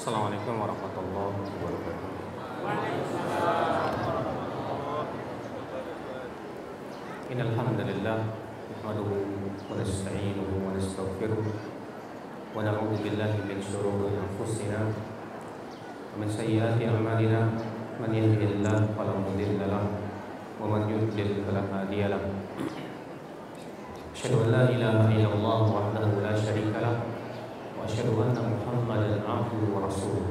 Assalamualaikum warahmatullahi wabarakatuh. Innal hamdalillah nahmaduhu wa nasta'inuhu wa nastaghfiruh wa na'udzu billahi min shururi anfusina wa min sayyiati a'malina man yahdihillahu fala mudilla lahu wa man yudlil fala hadiya lahu. Asyhadu an la ilaha illallah wahdahu la syarika lahu wa asyhadu anna Muhammadan abduhu wa rasuluh.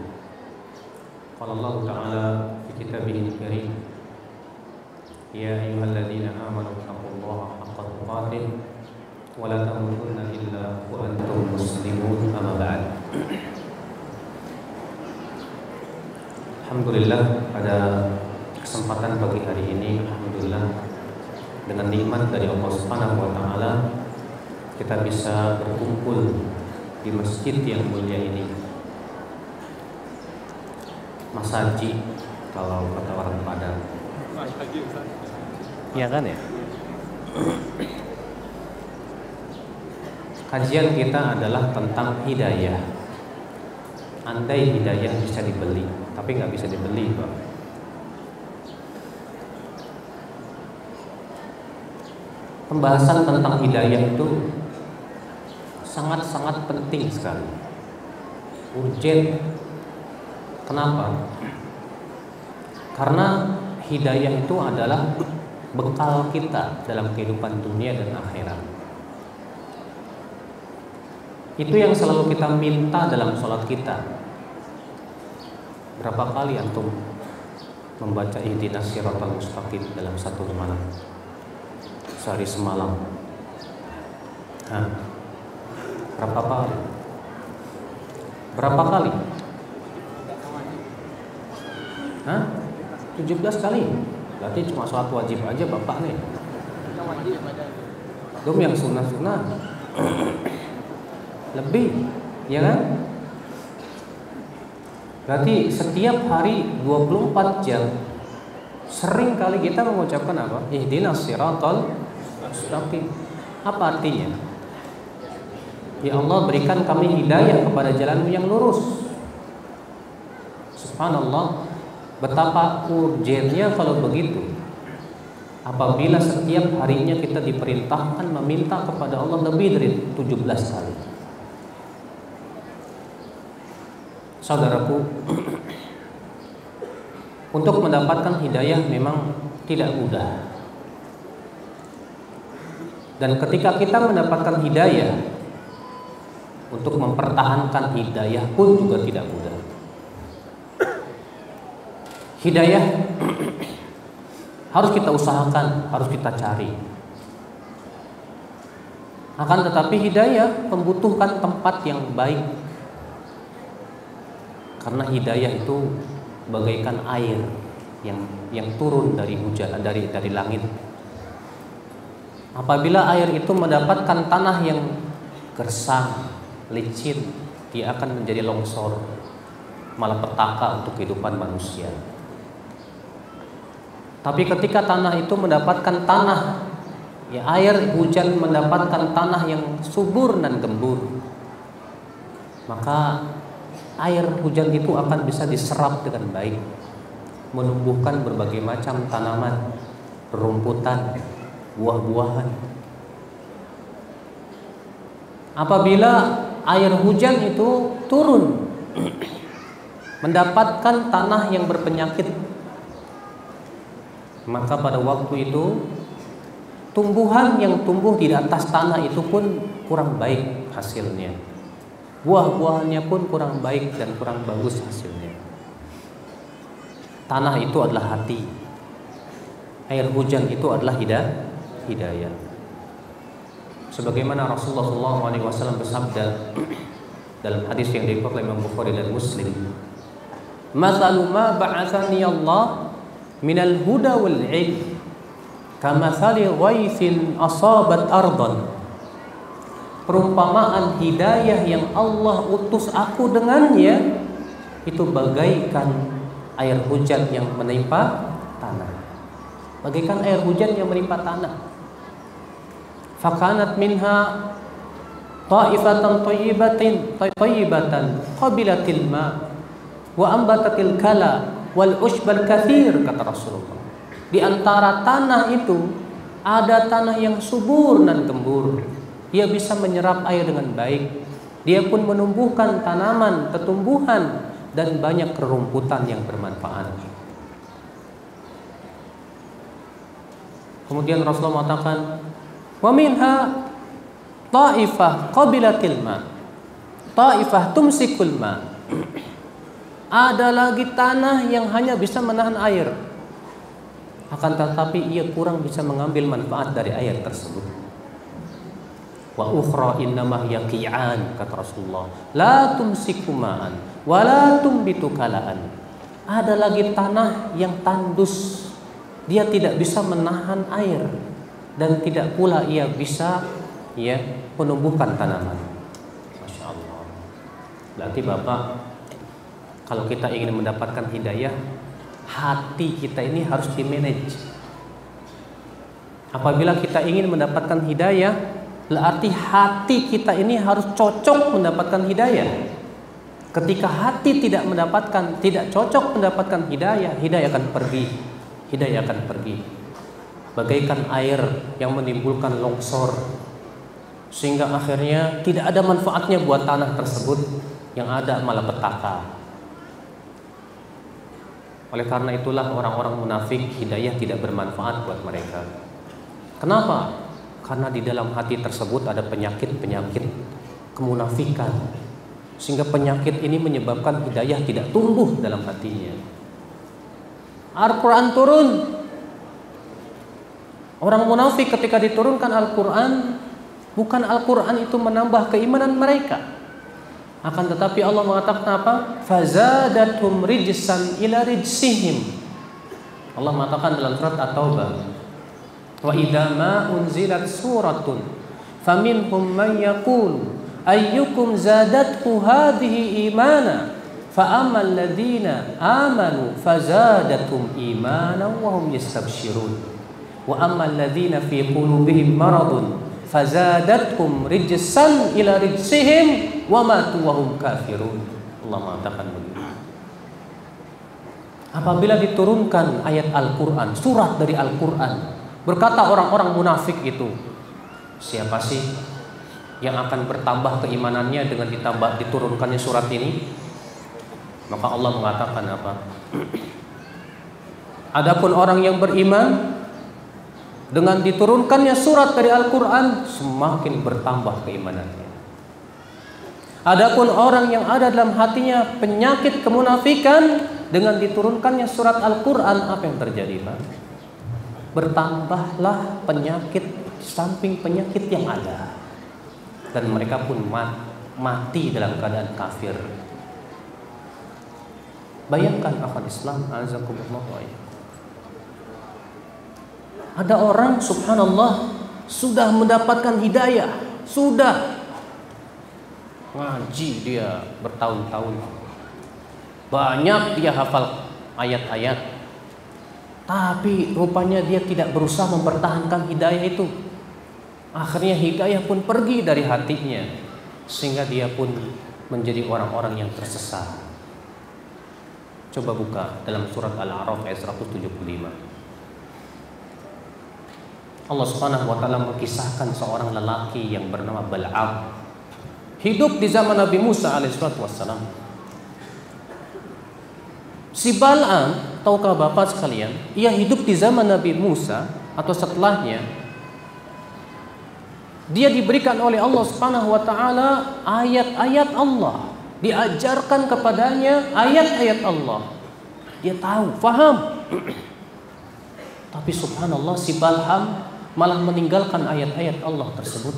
Qala Allah Ta'ala fi kitabihil karim, ya ayyuhalladzina amanu taqullaha haqqa tuqatih wa la tamutunna illa wa antum muslimun. Amma ba'd. Alhamdulillah, pada kesempatan pagi hari ini, alhamdulillah, dengan nikmat dari Allah Subhanahu wa taala kita bisa berkumpul di masjid yang mulia ini. Mas Haji kalau kata orang Padang. Iya kan ya? Kajian kita adalah tentang hidayah. Andai hidayah bisa dibeli, tapi nggak bisa dibeli, Pak. Pembahasan tentang hidayah itu sangat-sangat penting sekali, urgen. Kenapa? Karena hidayah itu adalah bekal kita dalam kehidupan dunia dan akhirat. Itu yang selalu kita minta dalam sholat kita. Berapa kali antum membaca ihdinas siratal mustaqim dalam satu malam, sehari semalam? Berapa kali? Berapa kali? 17 kali. Berarti cuma sholat wajib aja Bapak nih. Belum yang sunnah-sunnah. Lebih, ya kan? Berarti setiap hari 24 jam sering kali kita mengucapkan apa? Ihdinas siratal mustaqim. Apa artinya? Ya Allah, berikan kami hidayah kepada jalan-Mu yang lurus. Subhanallah, betapa urgennya kalau begitu. Apabila setiap harinya kita diperintahkan meminta kepada Allah lebih dari 17 kali. Saudaraku, untuk mendapatkan hidayah memang tidak mudah. Dan ketika kita mendapatkan hidayah, untuk mempertahankan hidayah pun juga tidak mudah. Hidayah harus kita usahakan, harus kita cari. Akan tetapi hidayah membutuhkan tempat yang baik. Karena hidayah itu bagaikan air yang turun dari hujan, dari langit. Apabila air itu mendapatkan tanah yang gersang, licin, dia akan menjadi longsor, malapetaka untuk kehidupan manusia. Tapi ketika tanah itu mendapatkan tanah, ya air hujan mendapatkan tanah yang subur dan gembur, maka air hujan itu akan bisa diserap dengan baik, menumbuhkan berbagai macam tanaman, rumputan, buah-buahan. Apabila air hujan itu turun, mendapatkan tanah yang berpenyakit, maka pada waktu itu tumbuhan yang tumbuh di atas tanah itu pun kurang baik hasilnya. Buah-buahannya pun kurang baik dan kurang bagus hasilnya. Tanah itu adalah hati. Air hujan itu adalah hidayah. Sebagaimana Rasulullah SAW bersabda dalam hadis yang diriwayatkan oleh Imam Bukhari dan Muslim, "Mathalu ma ba'athani Allah minal huda wal 'ilm kamathali ghaithin asabat ardan." Perumpamaan hidayah yang Allah utus aku dengannya itu bagaikan air hujan yang menimpa tanah. Bagaikan air hujan yang menimpa tanah. Fakanat minha ta'ifatan tayyibatan qabilatil ma wa ambatatil kala wal ushbal kathir, kata Rasulullah. Di antara tanah itu ada tanah yang subur dan gembur. Dia bisa menyerap air dengan baik. Dia pun menumbuhkan tanaman, tumbuhan dan banyak rerumputan yang bermanfaat. Kemudian Rasulullah mengatakan, wa minha ta'ifah qabilatil ma, ta'ifah tumsikul ma. Ada lagi tanah yang hanya bisa menahan air, akan tetapi ia kurang bisa mengambil manfaat dari air tersebut. Wa ukhra innamah yaqi'an, kata Rasulullah, la tumsiku ma'an wa la tumbitu kalaan. Ada lagi tanah yang tandus, dia tidak bisa menahan air dan tidak pula ia bisa menumbuhkan tanaman. Masya Allah. Berarti Bapak, kalau kita ingin mendapatkan hidayah, hati kita ini harus di-manage. Apabila kita ingin mendapatkan hidayah, berarti hati kita ini harus cocok mendapatkan hidayah. Ketika hati tidak cocok mendapatkan hidayah, hidayah akan pergi. Hidayah akan pergi. Bagaikan air yang menimbulkan longsor, sehingga akhirnya tidak ada manfaatnya buat tanah tersebut, yang ada malah petaka. Oleh karena itulah orang-orang munafik, hidayah tidak bermanfaat buat mereka. Kenapa? Karena di dalam hati tersebut ada penyakit-penyakit kemunafikan, sehingga penyakit ini menyebabkan hidayah tidak tumbuh dalam hatinya. Al-Quran turun, orang munafik ketika diturunkan Al-Quran, bukan Al-Quran itu menambah keimanan mereka, akan tetapi Allah mengatakan apa? Fazadatum rijsan ila rijsihim. Allah mengatakan dalam surat At-Taubah, wa idza ma unzilat suratun faminhum man yaqulu ayyukum zadathu hadhihi imana fa ammal ladzina amanu fazadatum imanan wa hum yastabshirun wa ammal ladzina fi qulubihim maradun fazadathum rijsan ila rijsihim wa matu wa hum kafirun. Allah mengatakan begitu. Apabila diturunkan ayat Al-Quran, surat dari Al-Quran, berkata orang-orang munafik itu, siapa sih yang akan bertambah keimanannya dengan diturunkannya surat ini? Maka Allah mengatakan apa? Adapun orang yang beriman, dengan diturunkannya surat dari Al-Quran, semakin bertambah keimanannya. Adapun orang yang ada dalam hatinya penyakit kemunafikan, dengan diturunkannya surat Al-Quran, apa yang terjadi, Pak? Bertambahlah penyakit samping penyakit yang ada, dan mereka pun mati dalam keadaan kafir. Bayangkan akhwat Islam, azakumullah. Ada orang subhanallah sudah mendapatkan hidayah, sudah ngaji dia bertahun-tahun, banyak dia hafal ayat-ayat, tapi rupanya dia tidak berusaha mempertahankan hidayah itu. Akhirnya hidayah pun pergi dari hatinya, sehingga dia pun menjadi orang-orang yang tersesat. Coba buka dalam surat Al-A'raf ayat 175. Allah Subhanahu wa taala mengisahkan seorang lelaki yang bernama Bal'am, hidup di zaman Nabi Musa alaihissalatu wassalam. Si Bal'am, tahukah Bapak sekalian, ia hidup di zaman Nabi Musa atau setelahnya. Dia diberikan oleh Allah Subhanahu wa taala ayat-ayat Allah, diajarkan kepadanya ayat-ayat Allah. Dia tahu, faham. Tapi subhanallah, si Bal'am malah meninggalkan ayat-ayat Allah tersebut.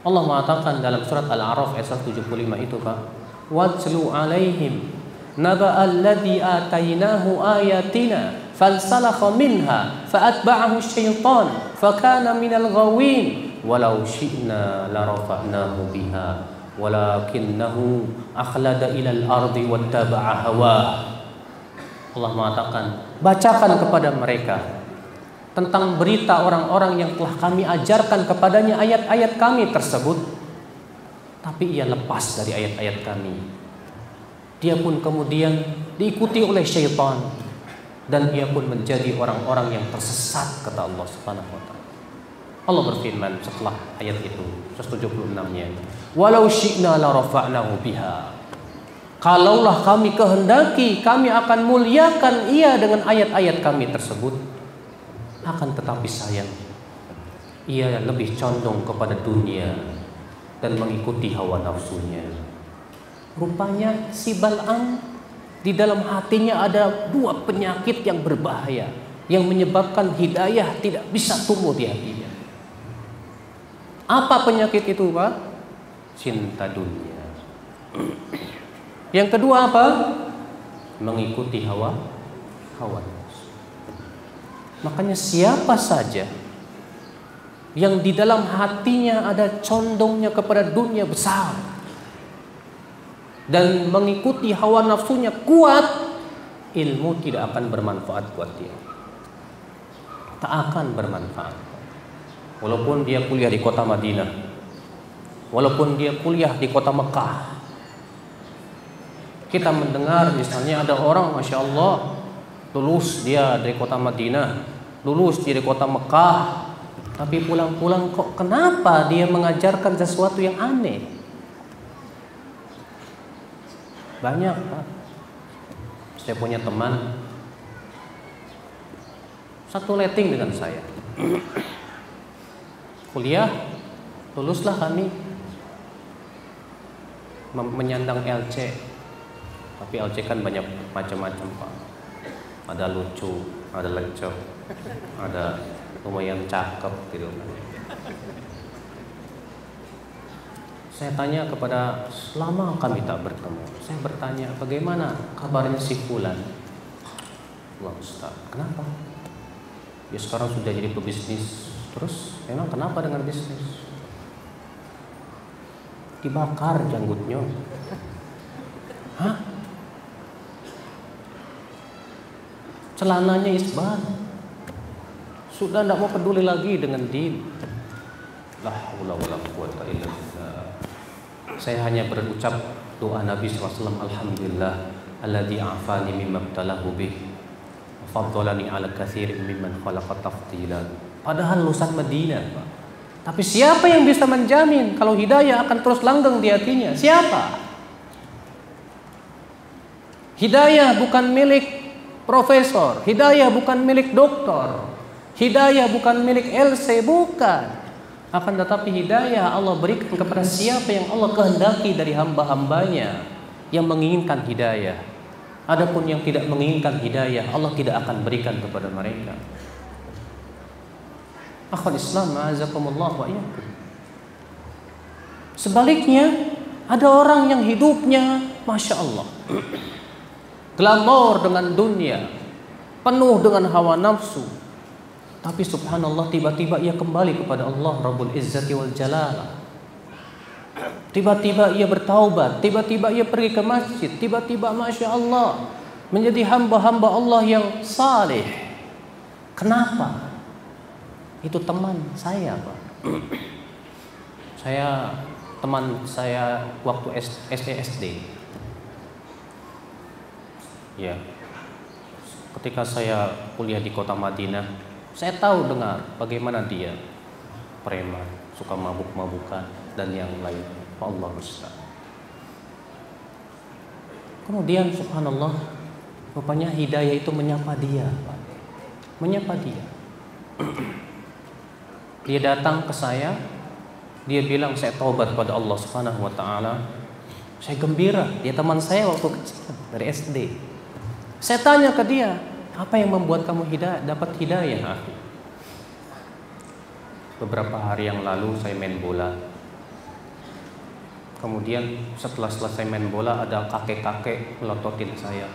Allah mengatakan dalam surat Al-A'raf ayat 175 itu, Pak, watlu alaihim naba'al ladzi atainahu ayatina fansalakha minha fa'atba'ahu syaitan fakana minal ghawin walau syi'na larafa'nahu biha walakinnahu akhlada ilal ardi wattaba'a hawa. Allah mengatakan, bacakan kepada mereka tentang berita orang-orang yang telah kami ajarkan kepadanya ayat-ayat kami tersebut, tapi ia lepas dari ayat-ayat kami. dia pun kemudian diikuti oleh syaitan, dan ia pun menjadi orang-orang yang tersesat, kata Allah Subhanahu wa taala. Allah berfirman setelah ayat itu 176-nya, walau syi'na la rafa'nahu biha. Kalaulah kami kehendaki, kami akan muliakan ia dengan ayat-ayat kami tersebut. Akan tetapi sayang, ia lebih condong kepada dunia dan mengikuti hawa nafsunya. Rupanya si Bal'am di dalam hatinya ada dua penyakit yang berbahaya yang menyebabkan hidayah tidak bisa tumbuh di hatinya. Apa penyakit itu, Pak? Cinta dunia. Yang kedua apa? Mengikuti hawa nafsu. Makanya siapa saja yang di dalam hatinya ada condongnya kepada dunia besar dan mengikuti hawa nafsunya kuat, ilmu tidak akan bermanfaat buat dia. Tak akan bermanfaat. Walaupun dia kuliah di kota Madinah, walaupun dia kuliah di kota Mekah. Kita mendengar misalnya ada orang, Masya Allah, lulus dia dari kota Madinah, lulus dia dari kota Mekah, tapi pulang-pulang kok kenapa dia mengajarkan sesuatu yang aneh? Banyak, Pak. Saya punya teman satu letting dengan saya. Kuliah, luluslah kami menyandang LC. Tapi LC kan banyak macam-macam, Pak. Ada lucu, ada lecok, ada lumayan cakep gitu. Saya tanya kepada, selama kami tak bertemu, saya bertanya, bagaimana kabarnya si fulan? Allah Ustaz, kenapa? Ya sekarang sudah jadi pebisnis. Terus memang kenapa dengan bisnis? Dibakar janggutnya. Hah? Celananya isban. Sudah tidak mau peduli lagi dengan din. La haula wala quwwata illa billah. Saya hanya berucap doa Nabi SAW, alhamdulillah alladzi afani mimma ibtalahu bih wa faddalani ala katsirin mimman khalaqa tafdila. Padahal lulusan Madinah, Pak. Tapi siapa yang bisa menjamin kalau hidayah akan terus langgeng di hatinya? Siapa? Hidayah bukan milik profesor, hidayah bukan milik doktor, hidayah bukan milik LC, bukan. Akan tetapi hidayah Allah berikan kepada siapa yang Allah kehendaki dari hamba-hambanya yang menginginkan hidayah. Adapun yang tidak menginginkan hidayah, Allah tidak akan berikan kepada mereka. Akhul Islam, ma'azakumullah wa iyyakum. Sebaliknya, ada orang yang hidupnya Masya Allah glamor dengan dunia, penuh dengan hawa nafsu. Tapi subhanallah, tiba-tiba ia kembali kepada Allah Rabbul Izzati wal Jalalah. Tiba-tiba ia bertaubat, tiba-tiba ia pergi ke masjid, tiba-tiba Masya Allah menjadi hamba-hamba Allah yang saleh. Kenapa? Itu teman saya, Pak. Teman saya waktu SD. Ya, ketika saya kuliah di kota Madinah, saya tahu dengar bagaimana dia preman, suka mabuk-mabukan dan yang lain. Allah Ustaz. Kemudian subhanallah, rupanya hidayah itu menyapa dia, Pak. Menyapa dia. Dia datang ke saya, dia bilang saya taubat pada Allah Subhanahu wa taala. Saya gembira, dia teman saya waktu kecil dari SD. Saya tanya ke dia, apa yang membuat kamu dapat hidayah? Beberapa hari yang lalu saya main bola. Kemudian setelah selesai main bola ada kakek-kakek melototin saya.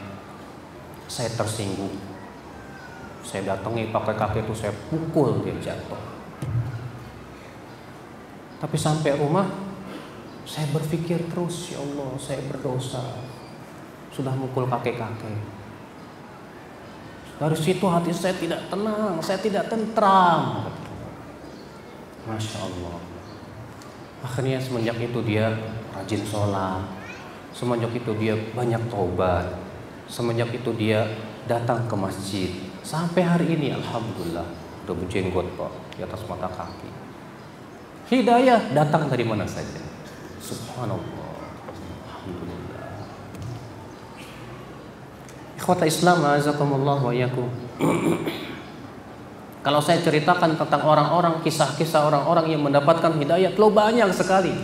Saya tersinggung. Saya datangi kakek-kakek itu, saya pukul dia jatuh. Tapi sampai rumah saya berpikir terus, ya Allah, saya berdosa. Sudah mukul kakek-kakek. Dari situ hati saya tidak tenang, saya tidak tentram. Masya Allah. Akhirnya semenjak itu dia rajin sholat, Semenjak itu dia banyak taubat. Semenjak itu dia datang ke masjid. Sampai hari ini alhamdulillah udah berjenggot Pak di atas mata kaki. Hidayah datang dari mana saja. Subhanallah. Alhamdulillah. Ikhwata Islam azakumullah wa iyyakum. Kalau saya ceritakan tentang orang-orang, kisah-kisah orang-orang yang mendapatkan hidayah, terlalu banyak sekali.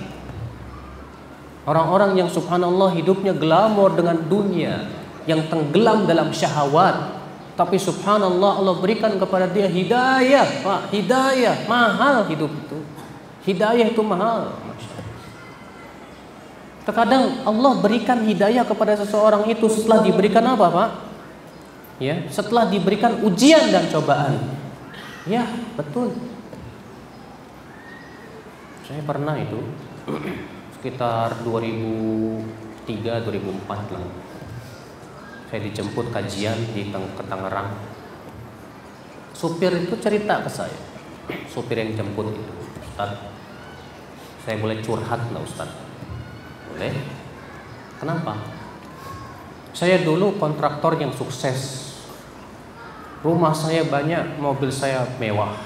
Orang-orang yang subhanallah hidupnya glamor dengan dunia, yang tenggelam dalam syahwat, tapi subhanallah Allah berikan kepada dia hidayah. Pak, hidayah mahal hidup itu. Hidayah itu mahal. Terkadang Allah berikan hidayah kepada seseorang itu setelah diberikan apa, Pak? Ya, setelah diberikan ujian dan cobaan. Ya, betul. Saya pernah itu sekitar 2003-2004 lah. Saya dijemput kajian di Tangerang. Supir itu cerita ke saya. Supir yang jemput itu, Ustaz, saya boleh curhat nggak Ustaz? Boleh. Kenapa? Saya dulu kontraktor yang sukses. Rumah saya banyak, mobil saya mewah.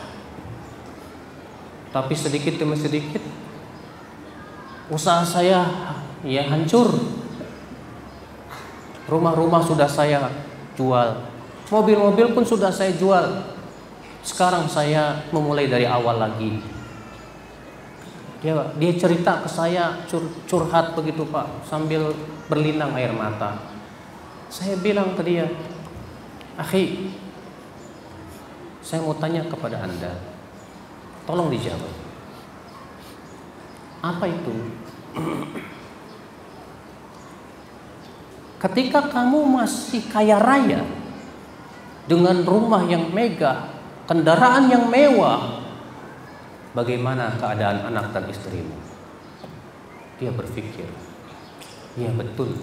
Tapi sedikit demi sedikit usaha saya ya hancur. Rumah-rumah sudah saya jual. Mobil-mobil pun sudah saya jual. Sekarang saya memulai dari awal lagi. Dia cerita ke saya, curhat begitu Pak, sambil berlinang air mata. Saya bilang ke dia, akhi, saya mau tanya kepada Anda, tolong dijawab. Apa itu? Ketika kamu masih kaya raya, dengan rumah yang megah, kendaraan yang mewah, bagaimana keadaan anak dan istrimu? Dia berpikir, iya betul.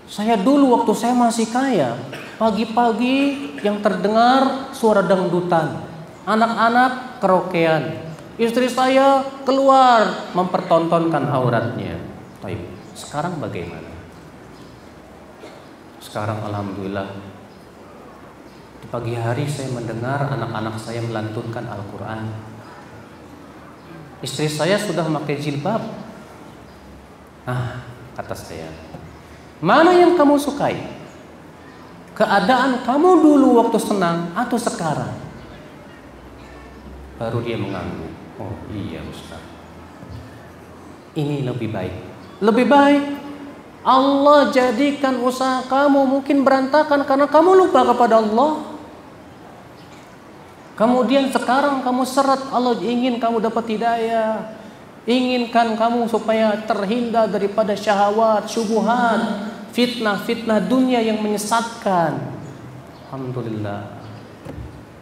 Saya dulu waktu saya masih kaya, pagi-pagi yang terdengar suara dangdutan, anak-anak karaokean, istri saya keluar mempertontonkan auratnya. Baik, sekarang bagaimana? Sekarang alhamdulillah, di pagi hari saya mendengar anak-anak saya melantunkan Al-Quran. Istri saya sudah memakai jilbab. Kata saya, mana yang kamu sukai? Keadaan kamu dulu waktu senang atau sekarang? Baru dia mengangguk. Oh iya Ustaz, ini lebih baik. Lebih baik Allah jadikan usaha kamu mungkin berantakan karena kamu lupa kepada Allah. Kemudian sekarang kamu seret, Allah ingin kamu dapat hidayah, inginkan kamu supaya terhindar daripada syahwat, syubhat, fitnah-fitnah dunia yang menyesatkan. Alhamdulillah.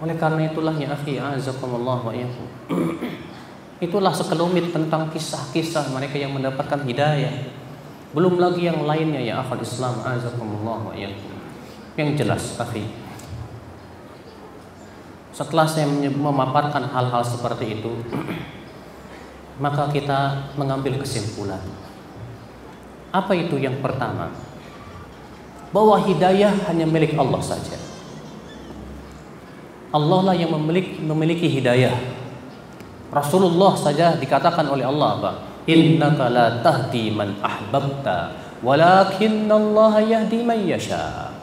Oleh karena itulah ya akhi azakumullah wa iyyakum. Itulah sekelumit tentang kisah-kisah mereka yang mendapatkan hidayah. Belum lagi yang lainnya ya akhul Islam azakumullah wa iyyakum. Yang jelas akhi, setelah saya memaparkan hal-hal seperti itu, maka kita mengambil kesimpulan. Apa itu yang pertama? Bahwa hidayah hanya milik Allah saja. Allah lah yang memiliki hidayah. Rasulullah saja dikatakan oleh Allah, Pak, innaka la tahdi man ahbabta, walakinnallaha yahdi man yasha.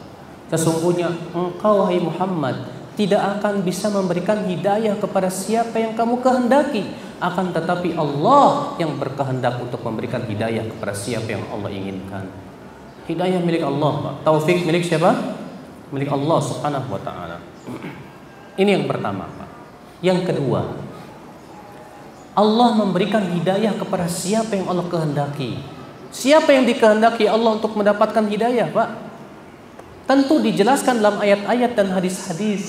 Sesungguhnya engkau wahai Muhammad tidak akan bisa memberikan hidayah kepada siapa yang kamu kehendaki, akan tetapi Allah yang berkehendak untuk memberikan hidayah kepada siapa yang Allah inginkan. Hidayah milik Allah, Pak. Taufik milik siapa? Milik Allah Subhanahu wa taala. Ini yang pertama, Pak. Yang kedua, Allah memberikan hidayah kepada siapa yang Allah kehendaki. Siapa yang dikehendaki Allah untuk mendapatkan hidayah, Pak? Tentu dijelaskan dalam ayat-ayat dan hadis-hadis.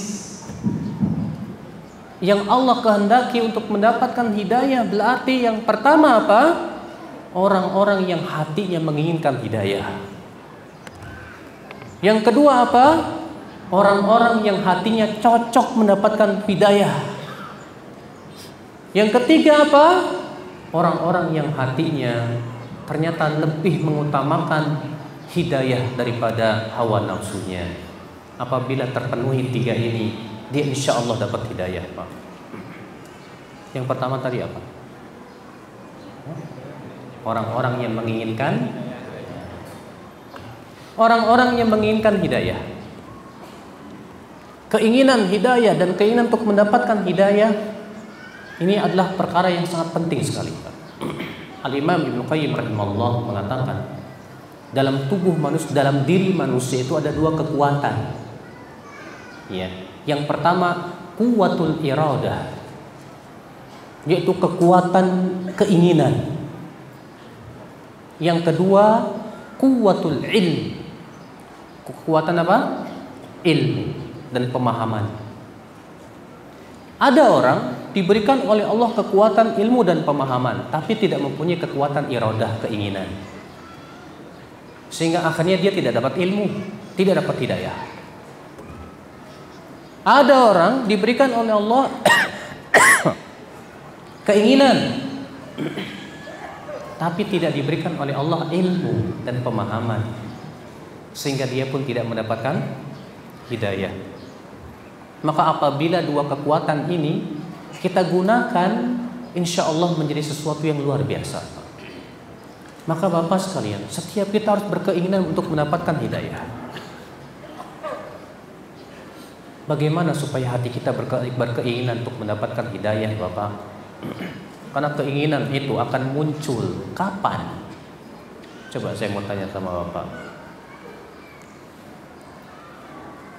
Yang Allah kehendaki untuk mendapatkan hidayah berarti yang pertama apa? Orang-orang yang hatinya menginginkan hidayah. Yang kedua apa? Orang-orang yang hatinya cocok mendapatkan hidayah. Yang ketiga apa? Orang-orang yang hatinya ternyata lebih mengutamakan hidayah daripada hawa nafsunya. Apabila terpenuhi 3 ini, dia insya Allah dapat hidayah, Pak. Yang pertama tadi apa? Orang-orang yang menginginkan hidayah. Keinginan hidayah dan keinginan untuk mendapatkan hidayah ini adalah perkara yang sangat penting sekali, Pak. Al-Imam Ibnu Qayyim rahimahullah mengatakan, dalam tubuh manusia, dalam diri manusia itu ada 2 kekuatan. Ya, yang pertama quwwatul iradah, yaitu kekuatan keinginan. Yang kedua quwwatul ilm, kekuatan apa? Ilmu dan pemahaman. Ada orang diberikan oleh Allah kekuatan ilmu dan pemahaman, tapi tidak mempunyai kekuatan iradah, keinginan. Sehingga akhirnya dia tidak dapat ilmu, tidak dapat hidayah. Ada orang diberikan oleh Allah keinginan, tapi tidak diberikan oleh Allah ilmu dan pemahaman, sehingga dia pun tidak mendapatkan hidayah. Maka apabila 2 kekuatan ini kita gunakan, insya Allah menjadi sesuatu yang luar biasa. Maka Bapak sekalian, setiap kita harus berkeinginan untuk mendapatkan hidayah. Bagaimana supaya hati kita berkeinginan untuk mendapatkan hidayah, Bapak? Karena keinginan itu akan muncul kapan? Coba saya mau tanya sama Bapak.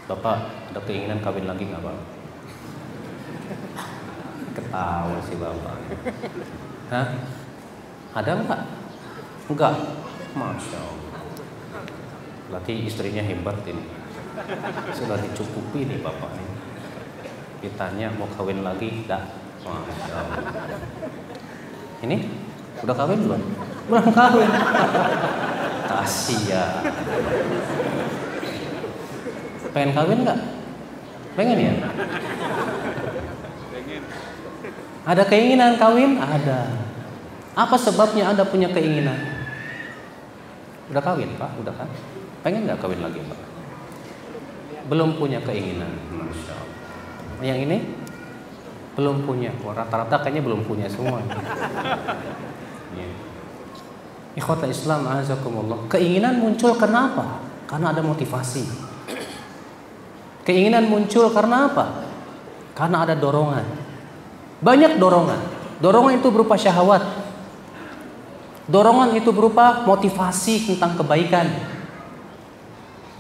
Bapak ada keinginan kawin lagi nggak, Pak? Ketawa sih Bapak. Hah? Ada nggak? Enggak. Masya Allah. Berarti istrinya hebat ini. Sudah dicukupi nih Bapak ini. Ditanya mau kawin lagi? Enggak. Masya Allah. Ini udah kawin belum? Belum kawin. Kasihan. Pengen kawin nggak? Pengen ya? Pengen. Ada keinginan kawin? Ada. Apa sebabnya Anda punya keinginan? Udah kawin, Pak? Udah kan? Pengen nggak kawin lagi, Pak? Belum punya keinginan. Masya Allah. Yang ini? Belum punya. Rata-rata kayaknya belum punya semua. Ikhwata Islam, azakumullah. Keinginan muncul kenapa? Karena ada motivasi. Keinginan muncul karena apa? Karena ada dorongan. Banyak dorongan. Dorongan itu berupa syahwat. Dorongan itu berupa motivasi tentang kebaikan.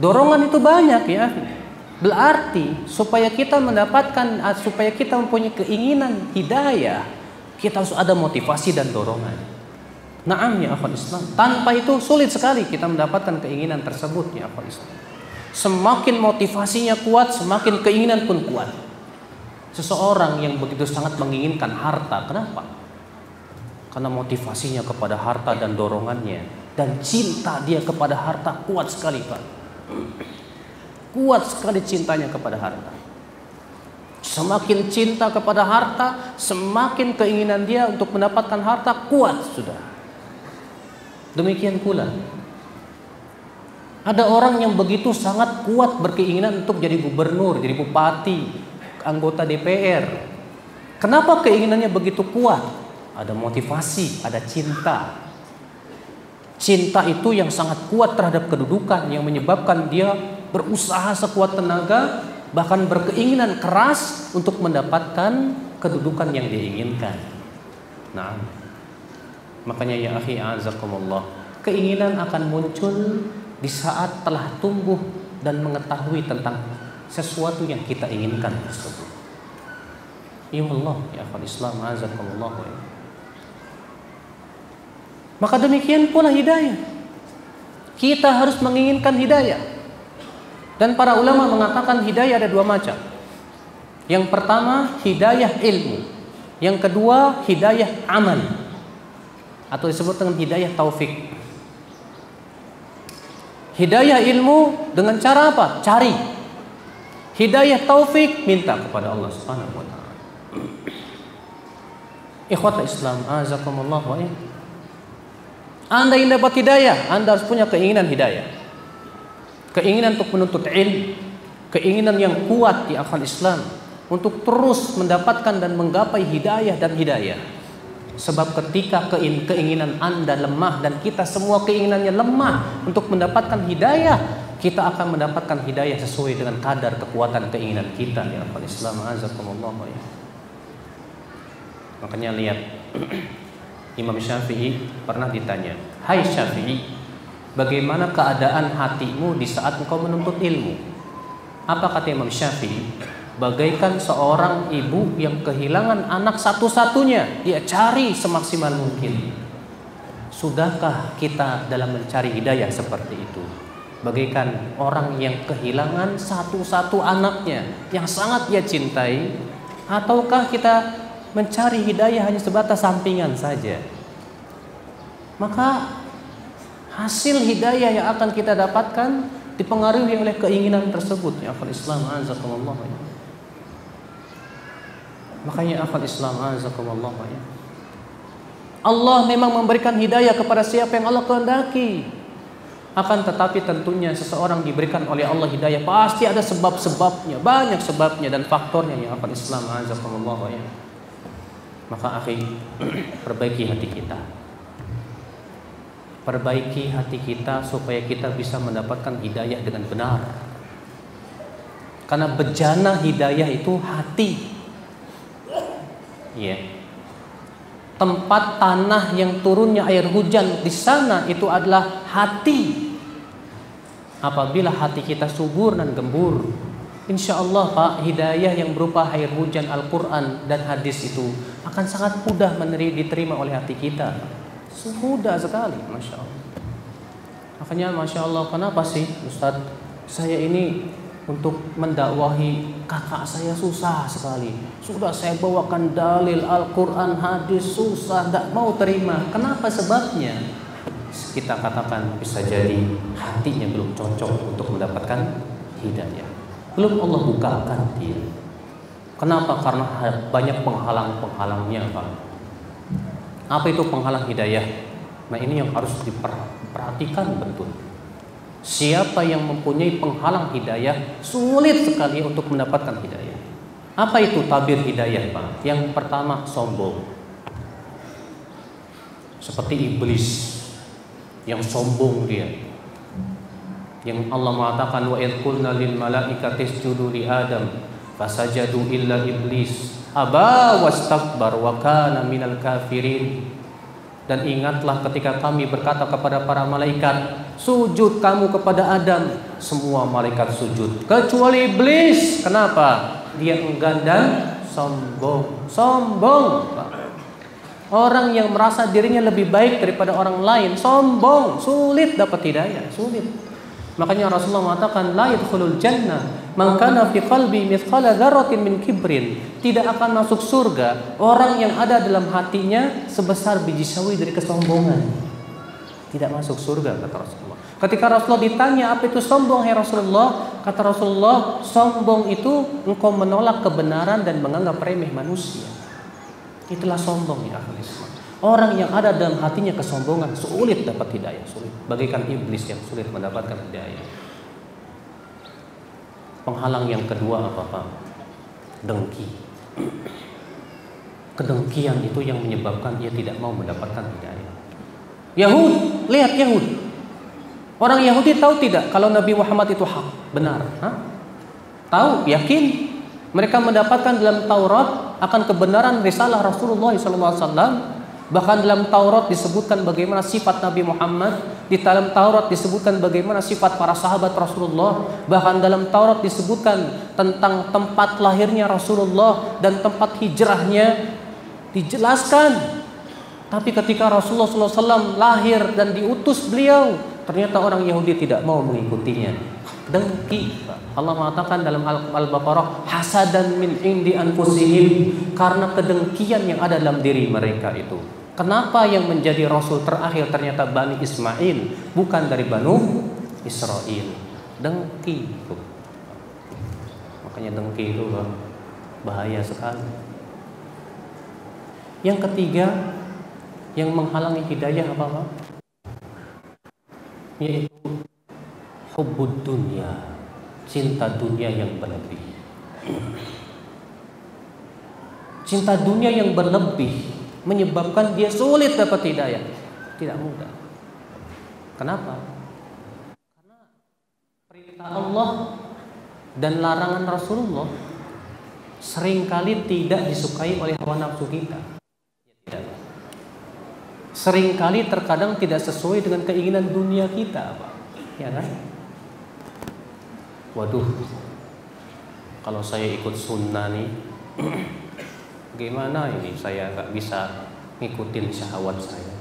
Dorongan itu banyak ya. Berarti supaya kita mendapatkan, supaya kita mempunyai keinginan hidayah, kita harus ada motivasi dan dorongan. Naam ya akhwat Islam. Tanpa itu sulit sekali kita mendapatkan keinginan tersebut ya akhwat Islam. Semakin motivasinya kuat, semakin keinginan pun kuat. Seseorang yang begitu sangat menginginkan harta, kenapa? Karena motivasinya kepada harta dan dorongannya dan cinta dia kepada harta kuat sekali, Pak. Kuat sekali cintanya kepada harta. Semakin cinta kepada harta, semakin keinginan dia untuk mendapatkan harta kuat sudah. Demikian pula ada orang yang begitu sangat kuat berkeinginan untuk jadi gubernur, jadi bupati, anggota DPR. Kenapa keinginannya begitu kuat? Ada motivasi, ada cinta. Cinta itu yang sangat kuat terhadap kedudukan, yang menyebabkan dia berusaha sekuat tenaga, bahkan berkeinginan keras untuk mendapatkan kedudukan yang diinginkan. Nah, makanya ya akhi azakumullah, keinginan akan muncul di saat telah tumbuh dan mengetahui tentang sesuatu yang kita inginkan tersebut. Ya Allah, ya akhwat Islam, azakumullah. Maka demikian pula hidayah. Kita harus menginginkan hidayah. Dan para ulama mengatakan hidayah ada 2 macam. Yang pertama hidayah ilmu, yang kedua hidayah amal, atau disebut dengan hidayah taufik. Hidayah ilmu dengan cara apa? Cari. Hidayah taufik minta kepada Allah Subhanahu wa taala. Ikhwata Islam, azakumullah wa Anda ingin dapat hidayah, Anda harus punya keinginan hidayah. Keinginan untuk menuntut ilmu, keinginan yang kuat di akal Islam untuk terus mendapatkan dan menggapai hidayah dan hidayah. Sebab ketika keinginan Anda lemah dan kita semua keinginannya lemah untuk mendapatkan hidayah, kita akan mendapatkan hidayah sesuai dengan kadar kekuatan keinginan kita di akal Islam. Azakumullah ya. Makanya lihat Imam Syafi'i pernah ditanya, "Hai Syafi'i, bagaimana keadaan hatimu di saat engkau menuntut ilmu?" Apa kata Imam Syafi'i? Bagaikan seorang ibu yang kehilangan anak satu-satunya, dia cari semaksimal mungkin. Sudahkah kita dalam mencari hidayah seperti itu? Bagaikan orang yang kehilangan satu-satu anaknya yang sangat dia cintai, ataukah kita mencari hidayah hanya sebatas sampingan saja? Maka hasil hidayah yang akan kita dapatkan dipengaruhi oleh keinginan tersebut. Ya akhwal Islam azakumullah ya. Makanya akhwal Islam azakumullah ya. Allah memang memberikan hidayah kepada siapa yang Allah kehendaki. Akan tetapi tentunya seseorang diberikan oleh Allah hidayah pasti ada sebab-sebabnya, banyak sebabnya dan faktornya ya akhwal Islam azakumullah ya. Maka akhi, perbaiki hati kita. Perbaiki hati kita supaya kita bisa mendapatkan hidayah dengan benar. Karena bejana hidayah itu hati. Ya. Tempat tanah yang turunnya air hujan di sana itu adalah hati. Apabila hati kita subur dan gembur, insya Allah Pak, hidayah yang berupa air hujan Al-Quran dan hadis itu akan sangat mudah diterima oleh hati kita. Mudah sekali, Masya Allah. Makanya Masya Allah, kenapa sih Ustadz, saya ini untuk mendakwahi kakak saya susah sekali. Sudah saya bawakan dalil Al-Quran, hadis, susah, tidak mau terima. Kenapa sebabnya? Kita katakan bisa jadi hatinya belum cocok untuk mendapatkan hidayah. Belum Allah bukakan dia. Kenapa? Karena banyak penghalang-penghalangnya Pak. Apa itu penghalang hidayah? Nah ini yang harus diperhatikan betul. Siapa yang mempunyai penghalang hidayah sulit sekali untuk mendapatkan hidayah. Apa itu tabir hidayah Pak? Yang pertama sombong. Seperti iblis yang sombong dia. Yang Allah mengatakan wa idh qulna lil malaikati isjudu li Adam fasajadu illa iblis aba wastakbar wa kana minal kafirin. Dan ingatlah ketika kami berkata kepada para malaikat, sujud kamu kepada Adam, semua malaikat sujud kecuali iblis. Kenapa? Dia enggan dan sombong. Sombong. Orang yang merasa dirinya lebih baik daripada orang lain, sombong, sulit dapat hidayah, sulit. Makanya Rasulullah mengatakan la yadkhulul jannah man kana fi qalbi mithqala dzarratin min kibrin. Tidak akan masuk surga orang yang ada dalam hatinya sebesar biji sawi dari kesombongan. Tidak masuk surga kata Rasulullah. Ketika Rasulullah ditanya apa itu sombong hai Rasulullah, kata Rasulullah, sombong itu engkau menolak kebenaran dan menganggap remeh manusia. Itulah sombong ya akhwat Islam. Orang yang ada dalam hatinya kesombongan sulit dapat hidayah, sulit. Bagaikan iblis yang sulit mendapatkan hidayah. Penghalang yang kedua apa Pak? Dengki. Kedengkian itu yang menyebabkan dia tidak mau mendapatkan hidayah. Yahud, lihat Yahud. Orang Yahudi tahu tidak kalau Nabi Muhammad itu hak, benar? Tahu, yakin. Mereka mendapatkan dalam Taurat akan kebenaran risalah Rasulullah SAW. Bahkan dalam Taurat disebutkan bagaimana sifat Nabi Muhammad. Di dalam Taurat disebutkan bagaimana sifat para sahabat Rasulullah. Bahkan dalam Taurat disebutkan tentang tempat lahirnya Rasulullah dan tempat hijrahnya dijelaskan. Tapi ketika Rasulullah SAW lahir dan diutus beliau, ternyata orang Yahudi tidak mau mengikutinya. Dengki. Allah mengatakan dalam Al-Baqarah, hasadan min indi anfusihim, karena kedengkian yang ada dalam diri mereka itu. Kenapa yang menjadi rasul terakhir ternyata Bani Ismail, bukan dari Banu Israel? Dengki. Makanya dengki itu bahaya sekali. Yang ketiga yang menghalangi hidayah apa Pak? yaitu hubbud dunya, cinta dunia yang berlebih. Cinta dunia yang berlebih menyebabkan dia sulit dapat hidayah. Tidak mudah. Kenapa? Karena perintah Allah dan larangan Rasulullah seringkali tidak disukai oleh hawa nafsu kita. Tidak. Seringkali terkadang tidak sesuai dengan keinginan dunia kita, Pak. Ya kan? Waduh, kalau saya ikut sunnah nih, gimana ini saya nggak bisa ngikutin syahwat saya.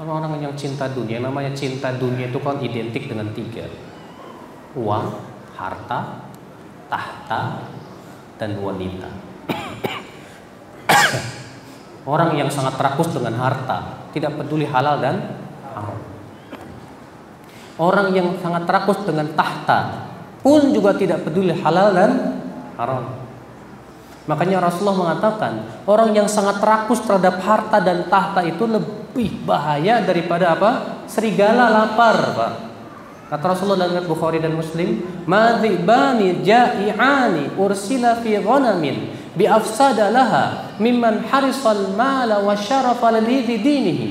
Kalau orang yang cinta dunia, namanya cinta dunia itu kan identik dengan 3: uang, harta, tahta, dan wanita. Orang yang sangat rakus dengan harta, tidak peduli halal dan haram. Orang yang sangat rakus dengan tahta pun juga tidak peduli halal dan haram. Makanya Rasulullah mengatakan, orang yang sangat rakus terhadap harta dan tahta itu lebih bahaya daripada apa? Serigala lapar, Pak. Kata Rasulullah dalam Bukhari dan Muslim, "Madzibani ja'i'ani ursila fi ghanamin bi afsada laha mimman harisal mala wa syarafa li dinihi."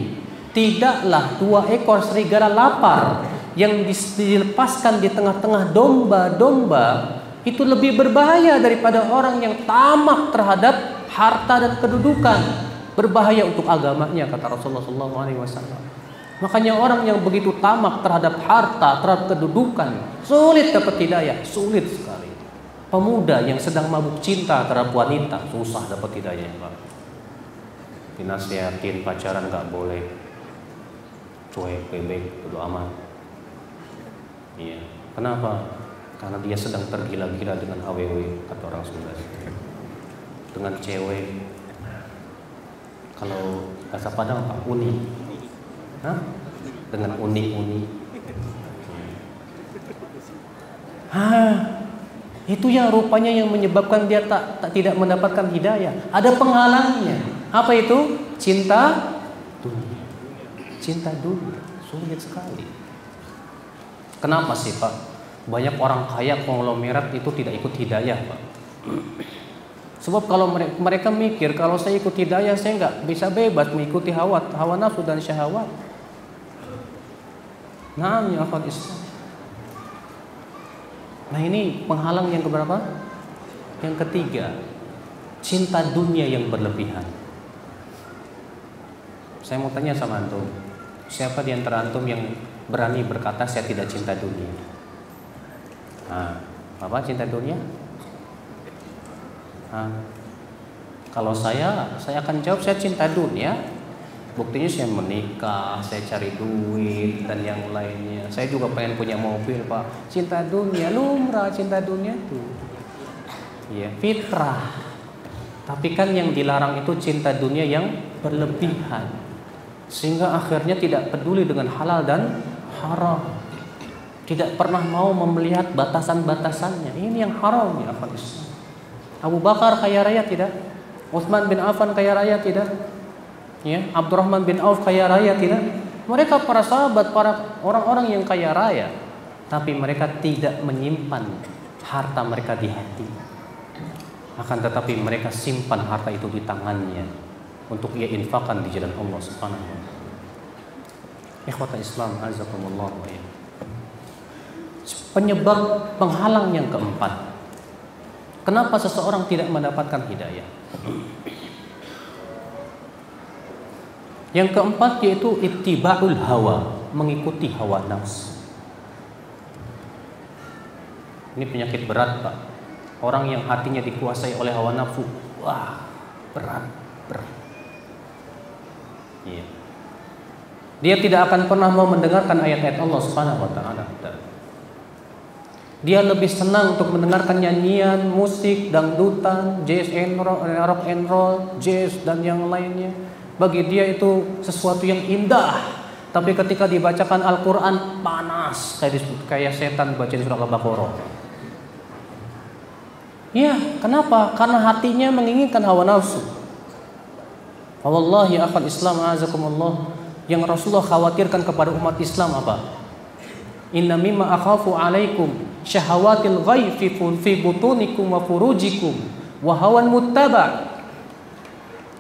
Tidaklah 2 ekor serigala lapar yang dilepaskan di tengah-tengah domba-domba itu lebih berbahaya daripada orang yang tamak terhadap harta dan kedudukan. Berbahaya untuk agamanya, kata Rasulullah SAW. Makanya orang yang begitu tamak terhadap harta, terhadap kedudukan, sulit dapat hidayah, sulit sekali. Pemuda yang sedang mabuk cinta terhadap wanita, susah dapat hidayah, Pak. Dinasihatin pacaran nggak boleh, cuek, bebek, bodo amat. Iya. Kenapa? Karena dia sedang tergila-gila dengan AWW, kata orang Sunda. Dengan cewek. Kalau bahasa Padang Pak, uni. Hah? Dengan uni-uni. Itu yang rupanya yang menyebabkan dia tidak mendapatkan hidayah. Ada penghalangnya. Apa itu? Cinta dunia. Cinta dunia. Sulit sekali. Kenapa sih, Pak? Banyak orang kaya konglomerat itu tidak ikut hidayah, Pak. Sebab kalau mereka mikir kalau saya ikut hidayah saya nggak bisa bebas mengikuti hawa nafsu dan syahwat. Nah, ya akhwat Islam. Nah, ini penghalang yang keberapa? Yang ketiga, cinta dunia yang berlebihan. Saya mau tanya sama antum, siapa di antara antum yang berani berkata saya tidak cinta dunia? Nah, apa cinta dunia? Nah, kalau saya akan jawab saya cinta dunia. Buktinya saya menikah, saya cari duit dan yang lainnya. Saya juga pengen punya mobil, Pak. Cinta dunia, lumrah cinta dunia tuh. Iya, fitrah. Tapi kan yang dilarang itu cinta dunia yang berlebihan. Sehingga akhirnya tidak peduli dengan halal dan haram. Tidak pernah mau melihat batasan-batasannya. Ini yang haram ya, akhwat Islam. Abu Bakar kaya raya tidak? Utsman bin Affan kaya raya tidak? Ya, Abdurrahman bin Auf kaya raya tidak? Mereka para sahabat, para orang-orang yang kaya raya, tapi mereka tidak menyimpan harta mereka di hati. Akan tetapi mereka simpan harta itu di tangannya untuk ia infakkan di jalan Allah Subhanahu wa taala. Ikhwatal Islam, azakumullah wa iyyakum. Penyebab penghalang yang keempat, kenapa seseorang tidak mendapatkan hidayah? Yang keempat yaitu ittiba'ul hawa, mengikuti hawa nafsu. Ini penyakit berat, Pak. Orang yang hatinya dikuasai oleh hawa nafsu, wah, berat. Iya. Dia tidak akan pernah mau mendengarkan ayat-ayat Allah Subhanahu wa taala. Dia lebih senang untuk mendengarkan nyanyian, musik, dangdutan, jazz and rock and roll, jazz dan yang lainnya. Bagi dia itu sesuatu yang indah. Tapi ketika dibacakan Al-Quran, panas kayak setan baca di surah Al-Baqarah. Ya, kenapa? Karena hatinya menginginkan hawa nafsu. Wallahi akhwat Islam azakumullah, Yang Rasulullah khawatirkan kepada umat Islam apa? Inna mimma akhafu alaikum syahawatil ghaib fi butunikum wa furujikum wa hawan muttaba.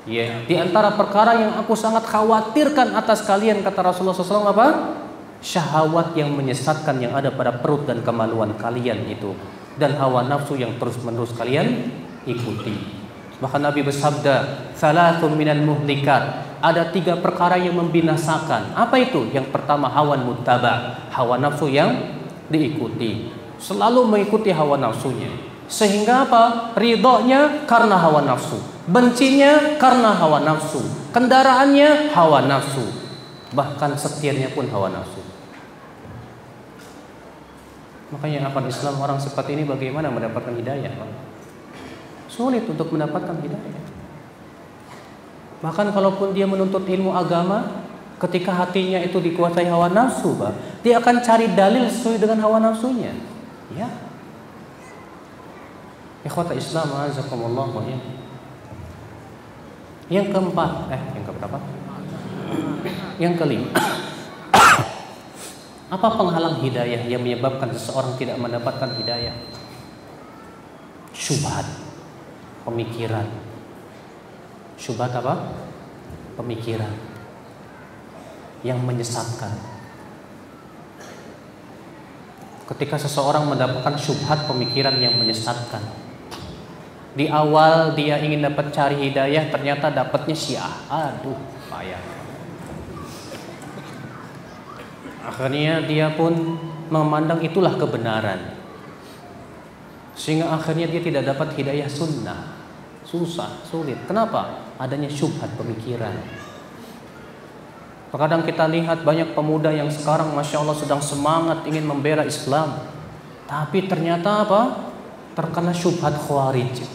Ya, di antara perkara yang aku sangat khawatirkan atas kalian, kata Rasulullah SAW, apa? Syahwat yang menyesatkan yang ada pada perut dan kemaluan kalian itu, dan hawa nafsu yang terus-menerus kalian ikuti. Bahkan Nabi bersabda, "Salatun minal muhlikat." Ada 3 perkara yang membinasakan. Apa itu? Yang pertama hawan muttaba, hawa nafsu yang diikuti. Selalu mengikuti hawa nafsunya. Sehingga apa? Ridhonya karena hawa nafsu, bencinya karena hawa nafsu, kendaraannya hawa nafsu, bahkan setianya pun hawa nafsu. Makanya akal Islam orang seperti ini bagaimana mendapatkan hidayah? Sulit untuk mendapatkan hidayah. Bahkan kalaupun dia menuntut ilmu agama, ketika hatinya itu dikuasai hawa nafsu, dia akan cari dalil sesuai dengan hawa nafsunya. Ya. Ikhwata Islam, azakumullah wa ya. Yang keempat, yang keberapa? Yang kelima. Apa penghalang hidayah yang menyebabkan seseorang tidak mendapatkan hidayah? Syubhat, pemikiran. Syubhat apa? Pemikiran yang menyesatkan. Ketika seseorang mendapatkan syubhat, pemikiran yang menyesatkan, di awal dia ingin dapat cari hidayah, ternyata dapatnya Syiah. Aduh, payah. Akhirnya dia pun memandang itulah kebenaran, sehingga akhirnya dia tidak dapat hidayah sunnah. Susah, sulit. Kenapa? Adanya syubhat pemikiran. Terkadang kita lihat banyak pemuda yang sekarang Masya Allah sedang semangat ingin membela Islam, tapi ternyata apa? Terkena syubhat khawarij.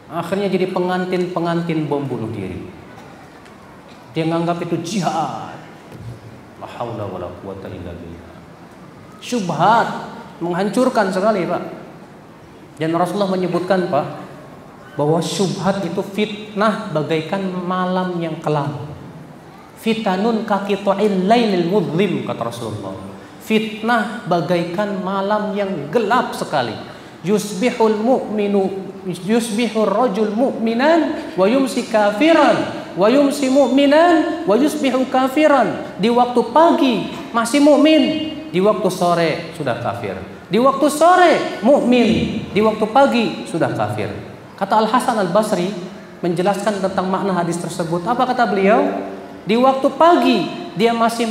Akhirnya jadi pengantin bom bunuh diri. Dia menganggap itu jihad. La haula wala quwwata illa billah. Syubhat menghancurkan sekali, Pak. Dan Rasulullah menyebutkan, Pak, bahwa syubhat itu fitnah bagaikan malam yang kelam. Fitanun kaqita'il lailil mudlim, kata Rasulullah. Fitnah bagaikan malam yang gelap sekali. Yusbihul rajul mu'minan wa yumsi kafiran wa yumsi mu'minan wa yusbihu kafiran. Di waktu pagi masih mukmin, di waktu sore sudah kafir. Di waktu sore mukmin, di waktu pagi sudah kafir. Kata Al-Hasan Al-Basri menjelaskan tentang makna hadis tersebut. Apa kata beliau? Di waktu pagi dia masih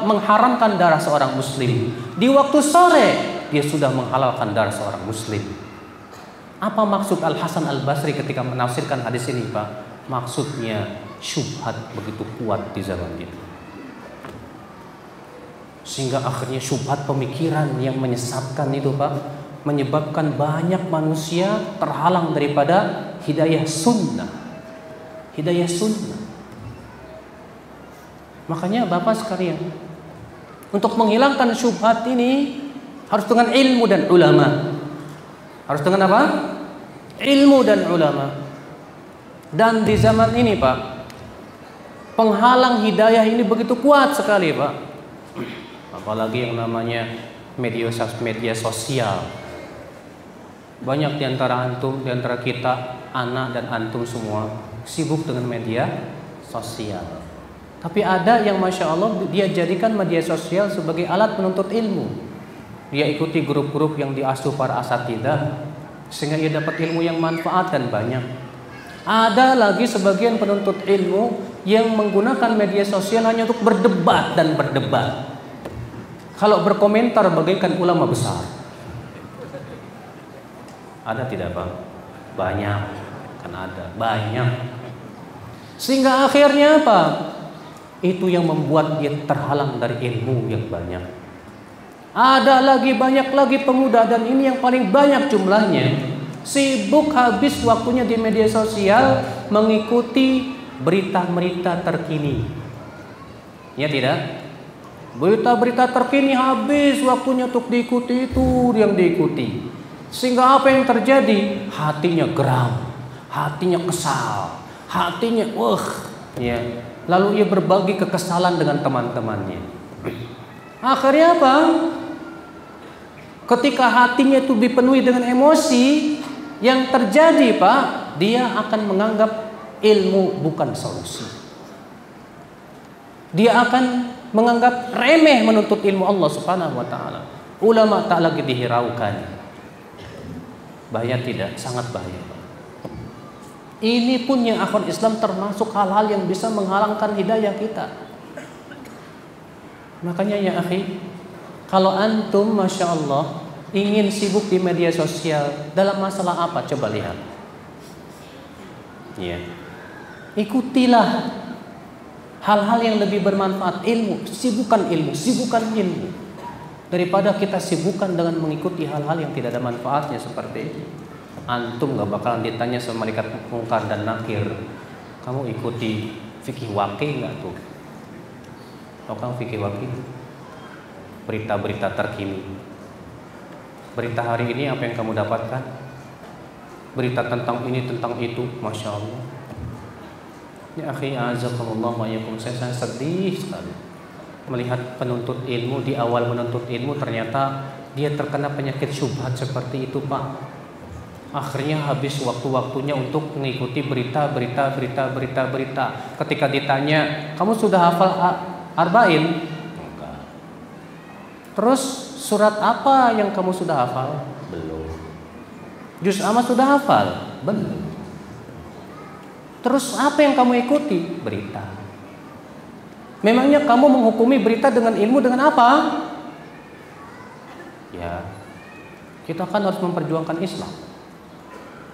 mengharamkan darah seorang muslim. Di waktu sore dia sudah menghalalkan darah seorang muslim. Apa maksud Al-Hasan Al-Basri ketika menafsirkan hadis ini, Pak? Maksudnya syubhat begitu kuat di zaman itu, sehingga akhirnya syubhat pemikiran yang menyesatkan itu, Pak, menyebabkan banyak manusia terhalang daripada hidayah sunnah. Hidayah sunnah. Makanya Bapak sekalian, untuk menghilangkan syubhat ini harus dengan ilmu dan ulama. Harus dengan apa? Ilmu dan ulama. Dan di zaman ini, Pak, penghalang hidayah ini begitu kuat sekali, Pak. Apalagi yang namanya media sosial. Banyak di antara antum, di antara kita, anak dan antum semua sibuk dengan media sosial. Tapi ada yang Masya Allah dia jadikan media sosial sebagai alat menuntut ilmu. Dia ikuti grup-grup yang diasuh para asatidzah, sehingga ia dapat ilmu yang manfaat dan banyak. Ada lagi sebagian penuntut ilmu yang menggunakan media sosial hanya untuk berdebat dan berdebat. Kalau berkomentar bagaikan ulama besar. Ada tidak, Bang? Banyak. Kan ada. Banyak. Sehingga akhirnya apa? Itu yang membuat dia terhalang dari ilmu yang banyak. Ada lagi banyak lagi pemuda, dan ini yang paling banyak jumlahnya, sibuk habis waktunya di media sosial mengikuti berita-berita terkini. Ya tidak? Berita-berita terkini habis waktunya untuk diikuti, itu yang diikuti. Sehingga apa yang terjadi? Hatinya geram, hatinya kesal, hatinya Ya, lalu ia berbagi kekesalan dengan teman-temannya. Akhirnya apa? Ketika hatinya itu dipenuhi dengan emosi, yang terjadi Pak, dia akan menganggap ilmu bukan solusi. Dia akan menganggap remeh menuntut ilmu Allah Subhanahu wa taala. Ulama tak lagi dihiraukan. Bahaya tidak? Sangat bahaya. Ini pun yang akhwat Islam termasuk hal-hal yang bisa menghalangkan hidayah kita. Makanya ya akhi, kalau antum Masya Allah ingin sibuk di media sosial dalam masalah apa? Coba lihat. Ya. Ikutilah hal-hal yang lebih bermanfaat, ilmu, sibukkan ilmu, sibukkan ilmu. Daripada kita sibukkan dengan mengikuti hal-hal yang tidak ada manfaatnya seperti itu. Antum gak bakalan ditanya sama malaikat mungkar dan nakir, kamu ikuti fikih waqi gak tuh? Tahu kan fikih waqi? Berita-berita terkini. Berita hari ini apa yang kamu dapatkan? Berita tentang ini, tentang itu, Masya Allah. Ya akhi, azakumullah wa iyyakum, saya sedih sekali melihat penuntut ilmu di awal menuntut ilmu ternyata dia terkena penyakit syubhat seperti itu Pak. Akhirnya habis waktu-waktunya untuk mengikuti berita. Ketika ditanya, kamu sudah hafal arba'in? Enggak. Terus surat apa yang kamu sudah hafal? Belum. Juz amma sudah hafal? Belum. Terus apa yang kamu ikuti? Berita. Memangnya kamu menghukumi berita dengan ilmu dengan apa? Ya, kita kan harus memperjuangkan Islam.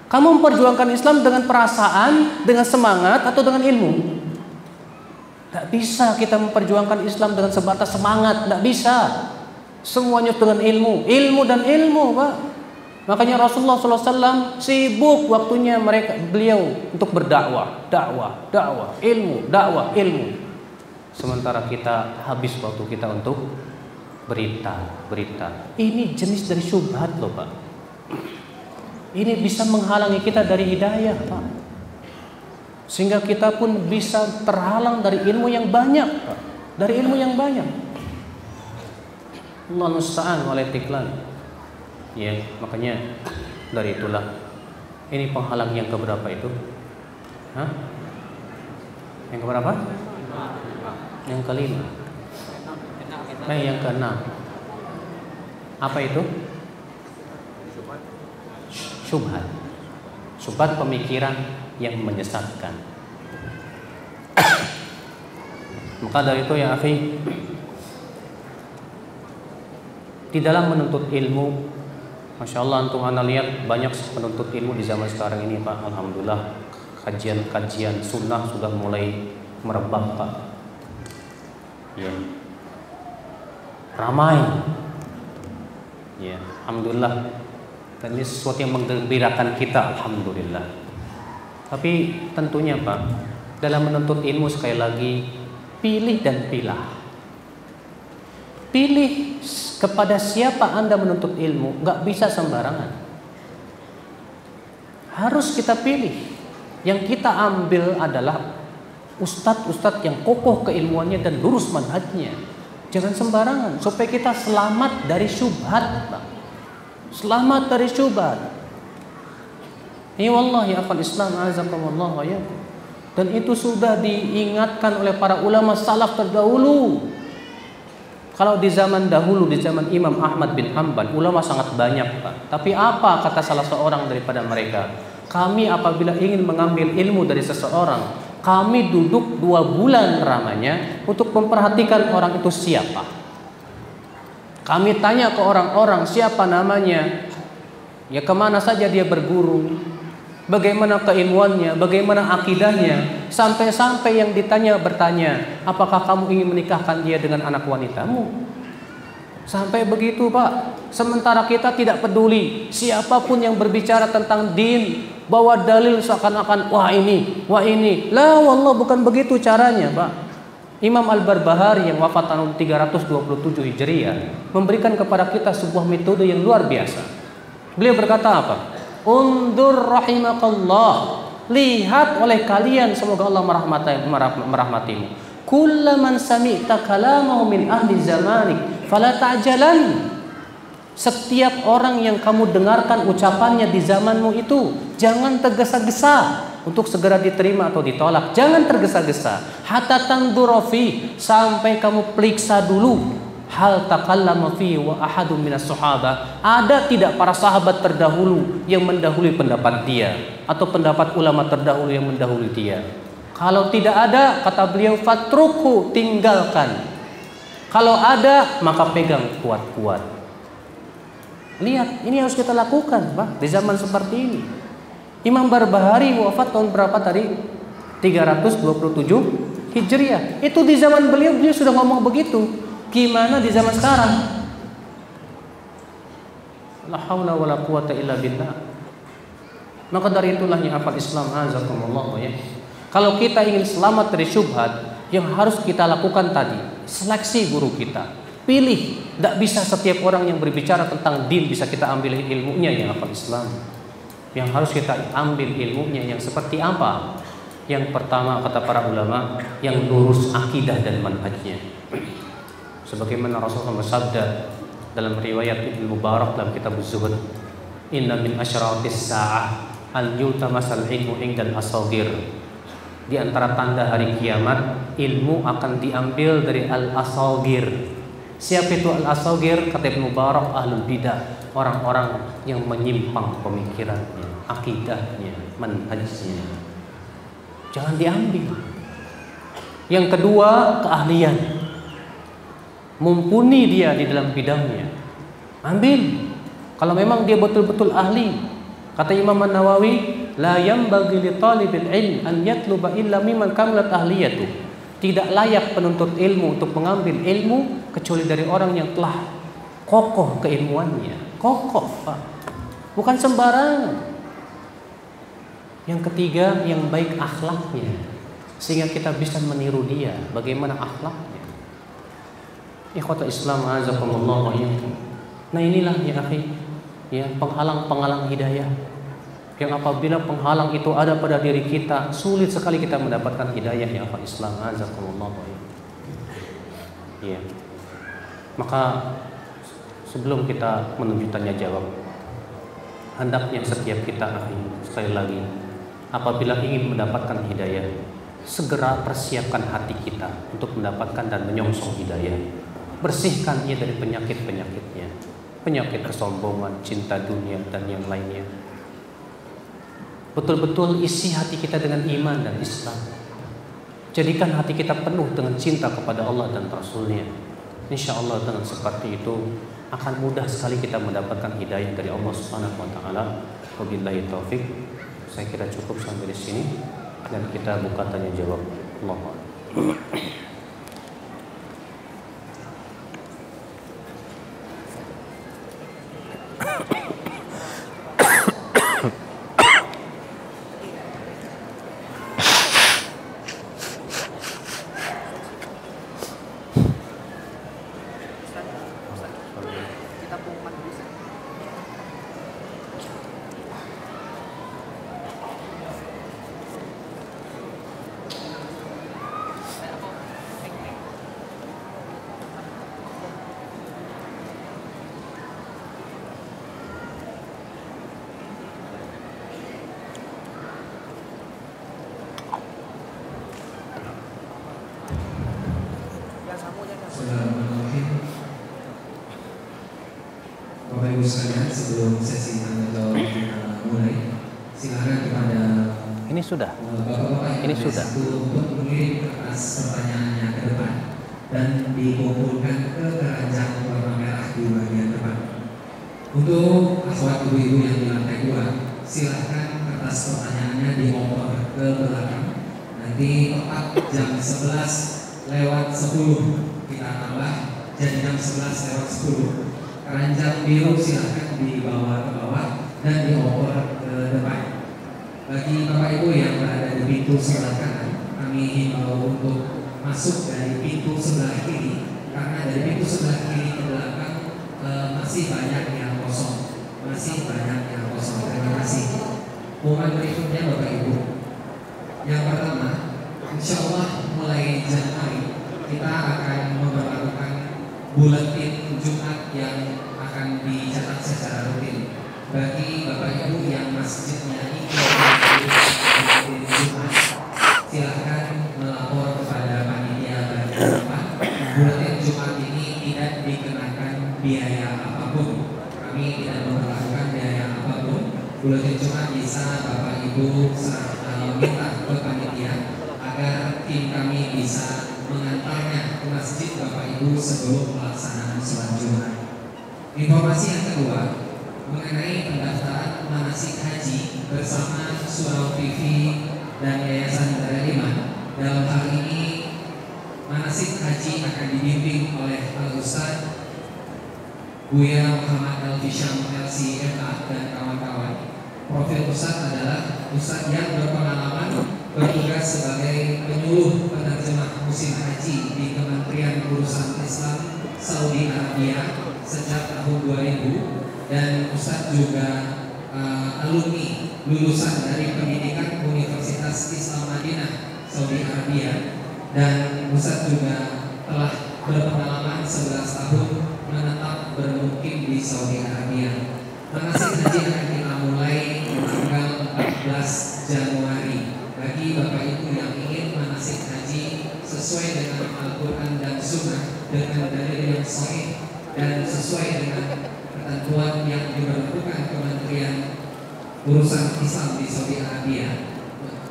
Kamu memperjuangkan Islam dengan perasaan, dengan semangat, atau dengan ilmu? Tak bisa kita memperjuangkan Islam dengan sebatas semangat, tak bisa. Semuanya dengan ilmu, ilmu dan ilmu, Pak. Makanya Rasulullah SAW sibuk waktunya beliau untuk berdakwah, dakwah, ilmu. Sementara kita habis waktu kita untuk berita. Ini jenis dari syubhat loh Pak. Ini bisa menghalangi kita dari hidayah Pak. Sehingga kita pun bisa terhalang dari ilmu yang banyak Pak. Dari ilmu yang banyak. Allah musta'an wal istiqlal. Ya, makanya dari itulah ini penghalang yang keberapa itu? Hah? Yang keberapa? Yang kelima. Yang keenam. Apa itu? Syubhat. Syubhat pemikiran yang menyesatkan. Maka dari itu ya akhi, di dalam menuntut ilmu, Masya Allah antum anda lihat banyak penuntut ilmu di zaman sekarang ini Pak. Alhamdulillah kajian sunnah sudah mulai merebak Pak. Ya, ramai. Ya, alhamdulillah. Dan ini sesuatu yang menggembirakan kita, alhamdulillah. Tapi tentunya Pak, dalam menuntut ilmu sekali lagi pilih dan pilah. Pilih kepada siapa Anda menuntut ilmu, nggak bisa sembarangan. Harus kita pilih. Yang kita ambil adalah ustadz-ustadz yang kokoh keilmuannya dan lurus manhajnya. Jangan sembarangan supaya kita selamat dari syubhat, Pak. Selamat dari syubhat. Wallahi akhwal Islam azakumullah wa iyyakum. Dan itu sudah diingatkan oleh para ulama salaf terdahulu. Kalau di zaman dahulu, di zaman Imam Ahmad bin Hanbal, ulama sangat banyak Pak. Tapi apa kata salah seorang daripada mereka? Kami apabila ingin mengambil ilmu dari seseorang, kami duduk 2 bulan lamanya untuk memperhatikan orang itu siapa. Kami tanya ke orang-orang siapa namanya, ya kemana saja dia berguru, bagaimana keilmuannya, bagaimana akidahnya, sampai-sampai yang ditanya bertanya, apakah kamu ingin menikahkan dia dengan anak wanitamu? Sampai begitu Pak. Sementara kita tidak peduli siapapun yang berbicara tentang din, bawa dalil seakan-akan wah ini. La wallah bukan begitu caranya Pak. Imam Al-Barbahari yang wafat tahun 327 Hijriah memberikan kepada kita sebuah metode yang luar biasa. Beliau berkata apa? Undur rahimakallah lihat oleh kalian, semoga Allah merahmatimu. Kullaman sami'ta kalamahu min ahli zamanik fala ta'jalan. Setiap orang yang kamu dengarkan ucapannya di zamanmu itu, jangan tergesa-gesa untuk segera diterima atau ditolak. Jangan tergesa-gesa. Hatta tandura fi, sampai kamu periksa dulu. Hal takallama fi wa ahadun minas sahabah, ada tidak para sahabat terdahulu yang mendahului pendapat dia, atau pendapat ulama terdahulu yang mendahului dia. Kalau tidak ada, kata beliau, fatruku, tinggalkan. Kalau ada, maka pegang kuat-kuat. Lihat, ini harus kita lakukan, Pak, di zaman seperti ini. Imam Barbahari wafat tahun berapa tadi? 327 Hijriah. Itu di zaman beliau sudah ngomong begitu. Gimana di zaman sekarang? La haula wala quwata illa billah. Maka dari itulah yang hafal Islam azakumullah ya. Kalau kita ingin selamat dari syubhat, yang harus kita lakukan tadi, seleksi guru kita. Pilih, tidak bisa setiap orang yang berbicara tentang din bisa kita ambil ilmunya yang hafal Islam. Yang harus kita ambil ilmunya yang seperti apa? Yang pertama kata para ulama, yang lurus akidah dan manhajnya. Sebagaimana Rasulullah bersabda dalam riwayat Ibnu Mubarak dalam kitab Az-Zuhud, "Inna min asyratis sa'ah an yultamasal ilmu indal asagir." Di antara tanda hari kiamat, ilmu akan diambil dari al-asagir. Siapa itu al-asagir? Kata Ibnu Mubarak, ahlul bidah, orang-orang yang menyimpang pemikirannya, akidahnya, manhajnya. Jangan diambil. Yang kedua, keahlian. Mumpuni dia di dalam bidangnya, ambil. Kalau memang dia betul-betul ahli, kata Imam An-Nawawi, la yanbaghi li talibil ilm an yatluba illa mimman kamalat ahliyatuh. Tidak layak penuntut ilmu untuk mengambil ilmu kecuali dari orang yang telah kokoh keilmuannya, kokoh, Pak. Bukan sembarangan. Yang ketiga, yang baik akhlaknya, sehingga kita bisa meniru dia bagaimana akhlaknya. Ikhwata Islam azakumullah wa iyyakum. Nah inilah ya akhi, ya penghalang-penghalang hidayah. Yang apabila penghalang itu ada pada diri kita, sulit sekali kita mendapatkan hidayah ya akhi Islam azakumullah wa iyyakum. Ya. Maka sebelum kita menuju tanya jawab, hendaknya setiap kita akhi, sekali lagi, apabila ingin mendapatkan hidayah, segera persiapkan hati kita untuk mendapatkan dan menyongsong hidayah. Bersihkan ia dari penyakit-penyakitnya, penyakit kesombongan, cinta dunia, dan yang lainnya. Betul-betul isi hati kita dengan iman dan Islam. Jadikan hati kita penuh dengan cinta kepada Allah dan Rasul-Nya. Insya Allah dengan seperti itu akan mudah sekali kita mendapatkan hidayah dari Allah Subhanahu wa taala. Wabillahi taufik. Saya kira cukup sampai di sini dan kita buka tanya jawab. Allahu akbar. Bapak Ibu sekalian, sebelum sesi tanya jawab kita mulai, silakan kepada Ini sudah. Bapak-bapak Ini sudah. untuk mengirim kertas pertanyaannya ke depan dan dikumpulkan ke keranjang warna merah di bagian depan. Untuk akhwat ibu-ibu yang di lantai 2, silakan kertas pertanyaannya dioper ke belakang. Nanti tepat jam 11:10 kita tambah jadi jam 11:10. Keranjang biru silakan dibawa ke bawah dan dioper ke depan. Bagi Bapak Ibu yang berada di pintu sebelah kanan, kami himbau untuk masuk dari pintu sebelah kiri, karena dari pintu sebelah kiri ke belakang masih banyak yang kosong. Terima kasih. Mohon berikutnya Bapak Ibu. Yang pertama, insya Allah mulai Januari kita akan memperlakukan buletin Jumat yang akan dicetak secara rutin. Bagi Bapak Ibu yang masjidnya ikut buletin Jumat, silakan melapor kepada panitia bagian depan. Buletin Jumat ini tidak dikenakan biaya apapun. Kami tidak memperlakukan biaya apapun. Buletin Jumat bisa Bapak Ibu minta ke panitia agar tim kami bisa mengantarnya ke masjid Bapak Ibu sebelum pelaksanaan sholat Jumat. Informasi yang kedua mengenai pendaftaran manasik haji bersama Surau TV dan Yayasan Darul Iman. Dalam hal ini manasik haji akan dibimbing oleh Al-Ustaz Buya Muhammad Al-Fisham LCMA dan kawan-kawan. Profil Ustaz adalah Ustaz yang berpengalaman bertugas sebagai penyuluh penerjemah musim haji di Kementerian Urusan Islam Saudi Arabia sejak tahun 2000, dan Ustaz juga alumni lulusan dari pendidikan Universitas Islam Madinah Saudi Arabia, dan Ustaz juga telah berpengalaman 11 tahun menetap bermukim di Saudi Arabia. Manasik haji akan kita mulai tanggal 14 Januari. Bagi Bapak Ibu yang ingin manasik haji sesuai dengan Al-Quran dan Sunnah dengan dalil yang sahih dan sesuai dengan ketentuan yang diberlakukan Kementerian Urusan Islam di Saudi Arabia,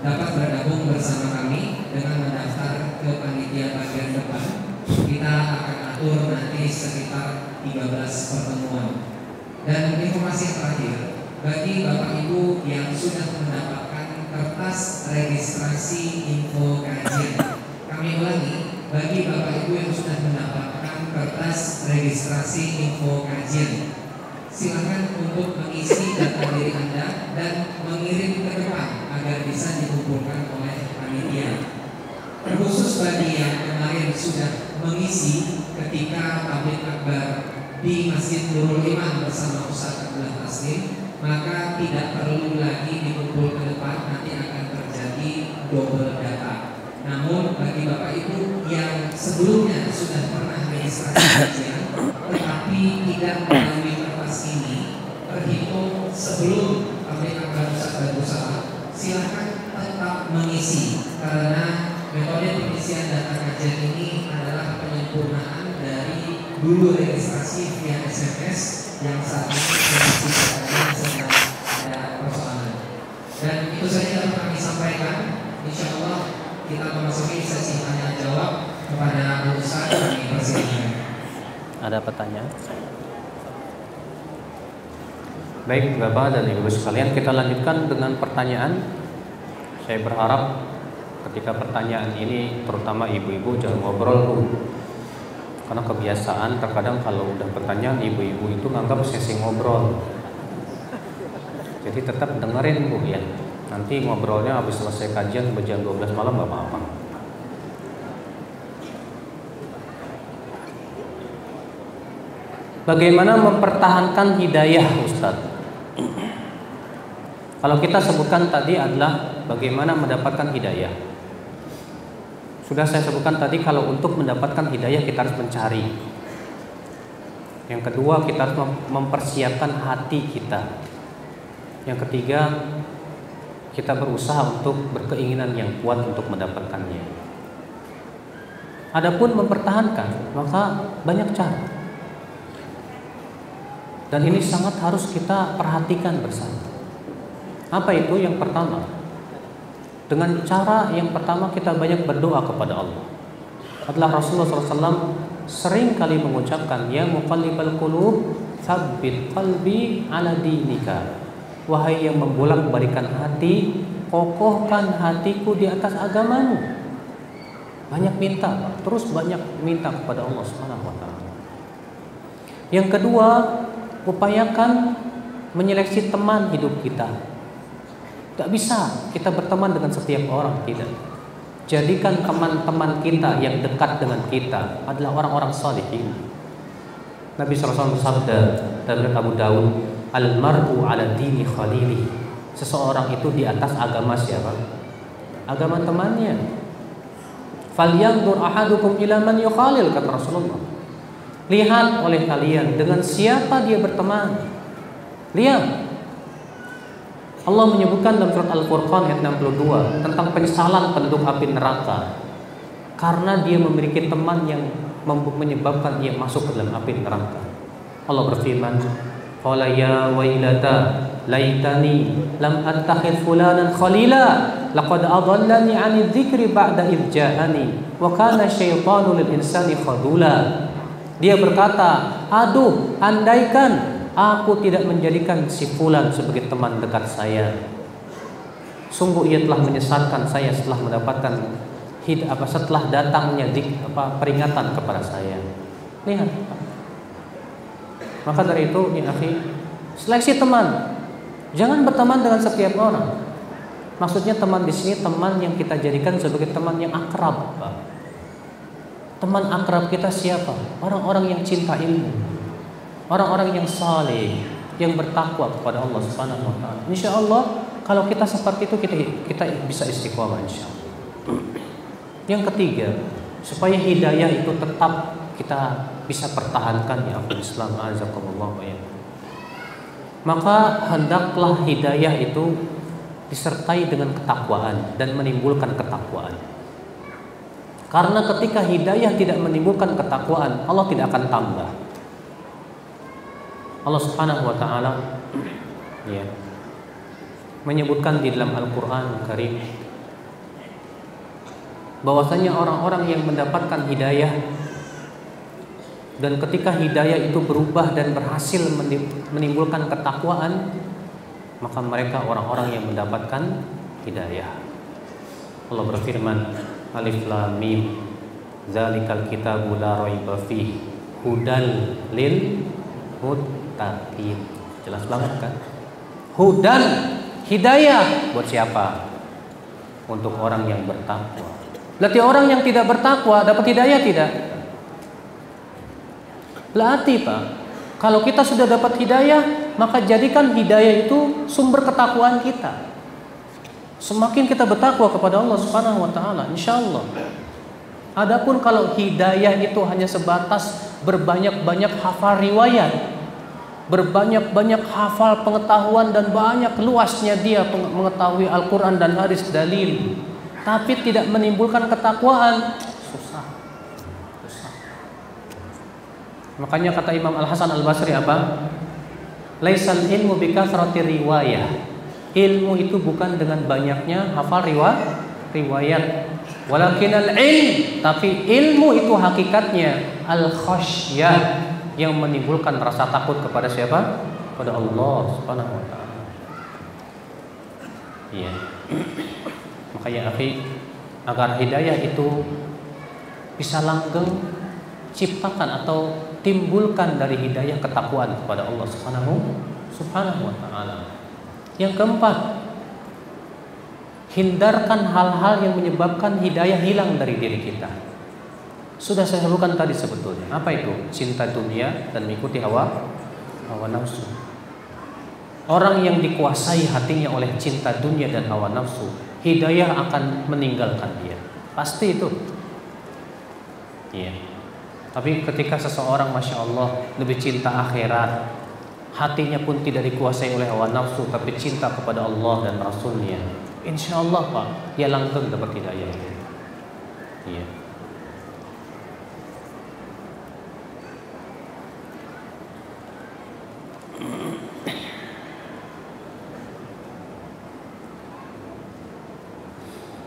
dapat bergabung bersama kami dengan mendaftar ke panitia bagian depan. Kita akan atur nanti sekitar 13 pertemuan. Dan informasi terakhir, bagi Bapak Ibu yang sudah mendapatkan kertas registrasi info kajian, kami ulangi, bagi Bapak Ibu yang sudah mendapatkan kertas registrasi info kajian, silakan untuk mengisi data diri Anda dan mengirim ke depan agar bisa dikumpulkan oleh panitia. Terkhusus bagi yang kemarin sudah mengisi ketika tabligh akbar di Masjid Nurul Iman bersama Ustaz Abdullah Taslim, maka tidak perlu lagi dikumpul ke depan, nanti akan terjadi double data. Namun bagi Bapak Ibu yang sebelumnya sudah pernah registrasi kajian tetapi tidak melalui kertas ini, terhitung sebelum tabligh akbar Ustaz berusaha, silakan tetap mengisi, karena metode pengisian data kajian ini adalah penyempurnaan dari dulu registrasi via SMS yang saat ini masih sedang ada persoalan. Dan itu saja yang kami sampaikan. Insya Allah kita memasuki sesi tanya jawab kepada Ustaz kami persilakan. Ada pertanyaan? Baik Bapak dan Ibu sekalian, kita lanjutkan dengan pertanyaan. Saya berharap ketika pertanyaan ini terutama ibu-ibu jangan ngobrol dulu. Karena kebiasaan terkadang kalau udah pertanyaan ibu-ibu itu nganggap sesi ngobrol. Jadi tetap dengerin Bu ya. Nanti ngobrolnya habis selesai kajian jam 12 malam gak apa-apa. Bagaimana mempertahankan hidayah Ustaz? Kalau kita sebutkan tadi adalah bagaimana mendapatkan hidayah. Sudah saya sebutkan tadi kalau untuk mendapatkan hidayah kita harus mencari. Yang kedua kita harus mempersiapkan hati kita. Yang ketiga kita berusaha untuk berkeinginan yang kuat untuk mendapatkannya. Adapun mempertahankan maka banyak cara. Dan ini sangat harus kita perhatikan bersama. Apa itu? Yang pertama, dengan cara yang pertama kita banyak berdoa kepada Allah. Adalah Rasulullah SAW sering kali mengucapkan, ya muqallibal qulub, tsabbit qalbi ala dinika. Wahai yang membolak-balikan hati, kokohkan hatiku di atas agamamu. Banyak minta, terus banyak minta kepada Allah Subhanahu wa taala. Yang kedua, upayakan menyeleksi teman hidup kita. Gak bisa kita berteman dengan setiap orang, tidak. Jadikan teman-teman kita yang dekat dengan kita adalah orang-orang salihin. Nabi SAW bersabda dalam Abu Daud, al-mar'u ala dini khalili. Seseorang itu di atas agama siapa? agama temannya. Falyanzur ahadukum ila man yukhalil, kata Rasulullah. Lihat oleh kalian dengan siapa dia berteman. Lihat. Allah menyebutkan dalam surat Al-Furqan ayat 62 tentang penyesalan penduduk api neraka karena dia memiliki teman yang menyebabkan dia masuk ke dalam api neraka. Allah berfirman, qala ya wailata laitani lam attakhidh fulanan khalila laqad adallani 'ani dzikri ba'da idh ja'ani wa kana syaitanu lil insani khadula. Dia berkata, aduh, andaikan aku tidak menjadikan si fulan sebagai teman dekat saya. Sungguh ia telah menyesatkan saya setelah mendapatkan setelah datangnya peringatan kepada saya. Lihat. Maka dari itu, ya akhi, seleksi teman. Jangan berteman dengan setiap orang. Maksudnya teman di sini teman yang kita jadikan sebagai teman yang akrab, Pak. Teman akrab kita siapa? Orang-orang yang cinta ilmu, orang-orang yang saleh, yang bertakwa kepada Allah Subhanahu wa taala. Insyaallah kalau kita seperti itu kita bisa istiqomah insyaallah. Yang ketiga, supaya hidayah itu tetap kita bisa pertahankan, ya akhi Islam azakumullah ya. Maka hendaklah hidayah itu disertai dengan ketakwaan dan menimbulkan ketakwaan. Karena ketika hidayah tidak menimbulkan ketakwaan, Allah tidak akan tambah. Allah Subhanahu wa taala ya menyebutkan di dalam Al-Qur'an Karim bahwasanya orang-orang yang mendapatkan hidayah dan ketika hidayah itu berubah dan berhasil menimbulkan ketakwaan, maka mereka orang-orang yang mendapatkan hidayah. Allah berfirman, Alif Lam Mim, Dzalikal kitabu la raiba fihi hudal lil muttaqin. Jelas banget kan? Hudan, hidayah buat siapa? Untuk orang yang bertakwa. Berarti orang yang tidak bertakwa dapat hidayah tidak? Berarti Pak, kalau kita sudah dapat hidayah, maka jadikan hidayah itu sumber ketakwaan kita. Semakin kita bertakwa kepada Allah Subhanahu wa taala, insyaallah. Adapun kalau hidayah itu hanya sebatas berbanyak-banyak hafal riwayat, berbanyak-banyak hafal pengetahuan dan banyak luasnya dia mengetahui Al-Qur'an dan hadis dalil, tapi tidak menimbulkan ketakwaan, susah. Makanya kata Imam Al-Hasan Al-Basri apa? Laisal ilmu bikathrati riwayah. Ilmu itu bukan dengan banyaknya hafal riwayat. Walakinal ilm, tapi ilmu itu hakikatnya al-khasyah, yang menimbulkan rasa takut kepada siapa? Kepada Allah Subhanahu wa taala. Iya. Makanya akhi, agar hidayah itu bisa langgeng, ciptakan atau timbulkan dari hidayah ketakwaan kepada Allah Subhanahu wa taala. Yang keempat, hindarkan hal-hal yang menyebabkan hidayah hilang dari diri kita. Sudah saya sebutkan tadi sebetulnya. Apa itu? Cinta dunia dan mengikuti hawa nafsu. Orang yang dikuasai hatinya oleh cinta dunia dan hawa nafsu, hidayah akan meninggalkan dia. Pasti itu. Iya. Tapi ketika seseorang Masya Allah lebih cinta akhirat, hatinya pun tidak dikuasai oleh hawa nafsu, tapi cinta kepada Allah dan Rasulnya, insya Allah Pak, dia langgeng dapat hidayah. Iya.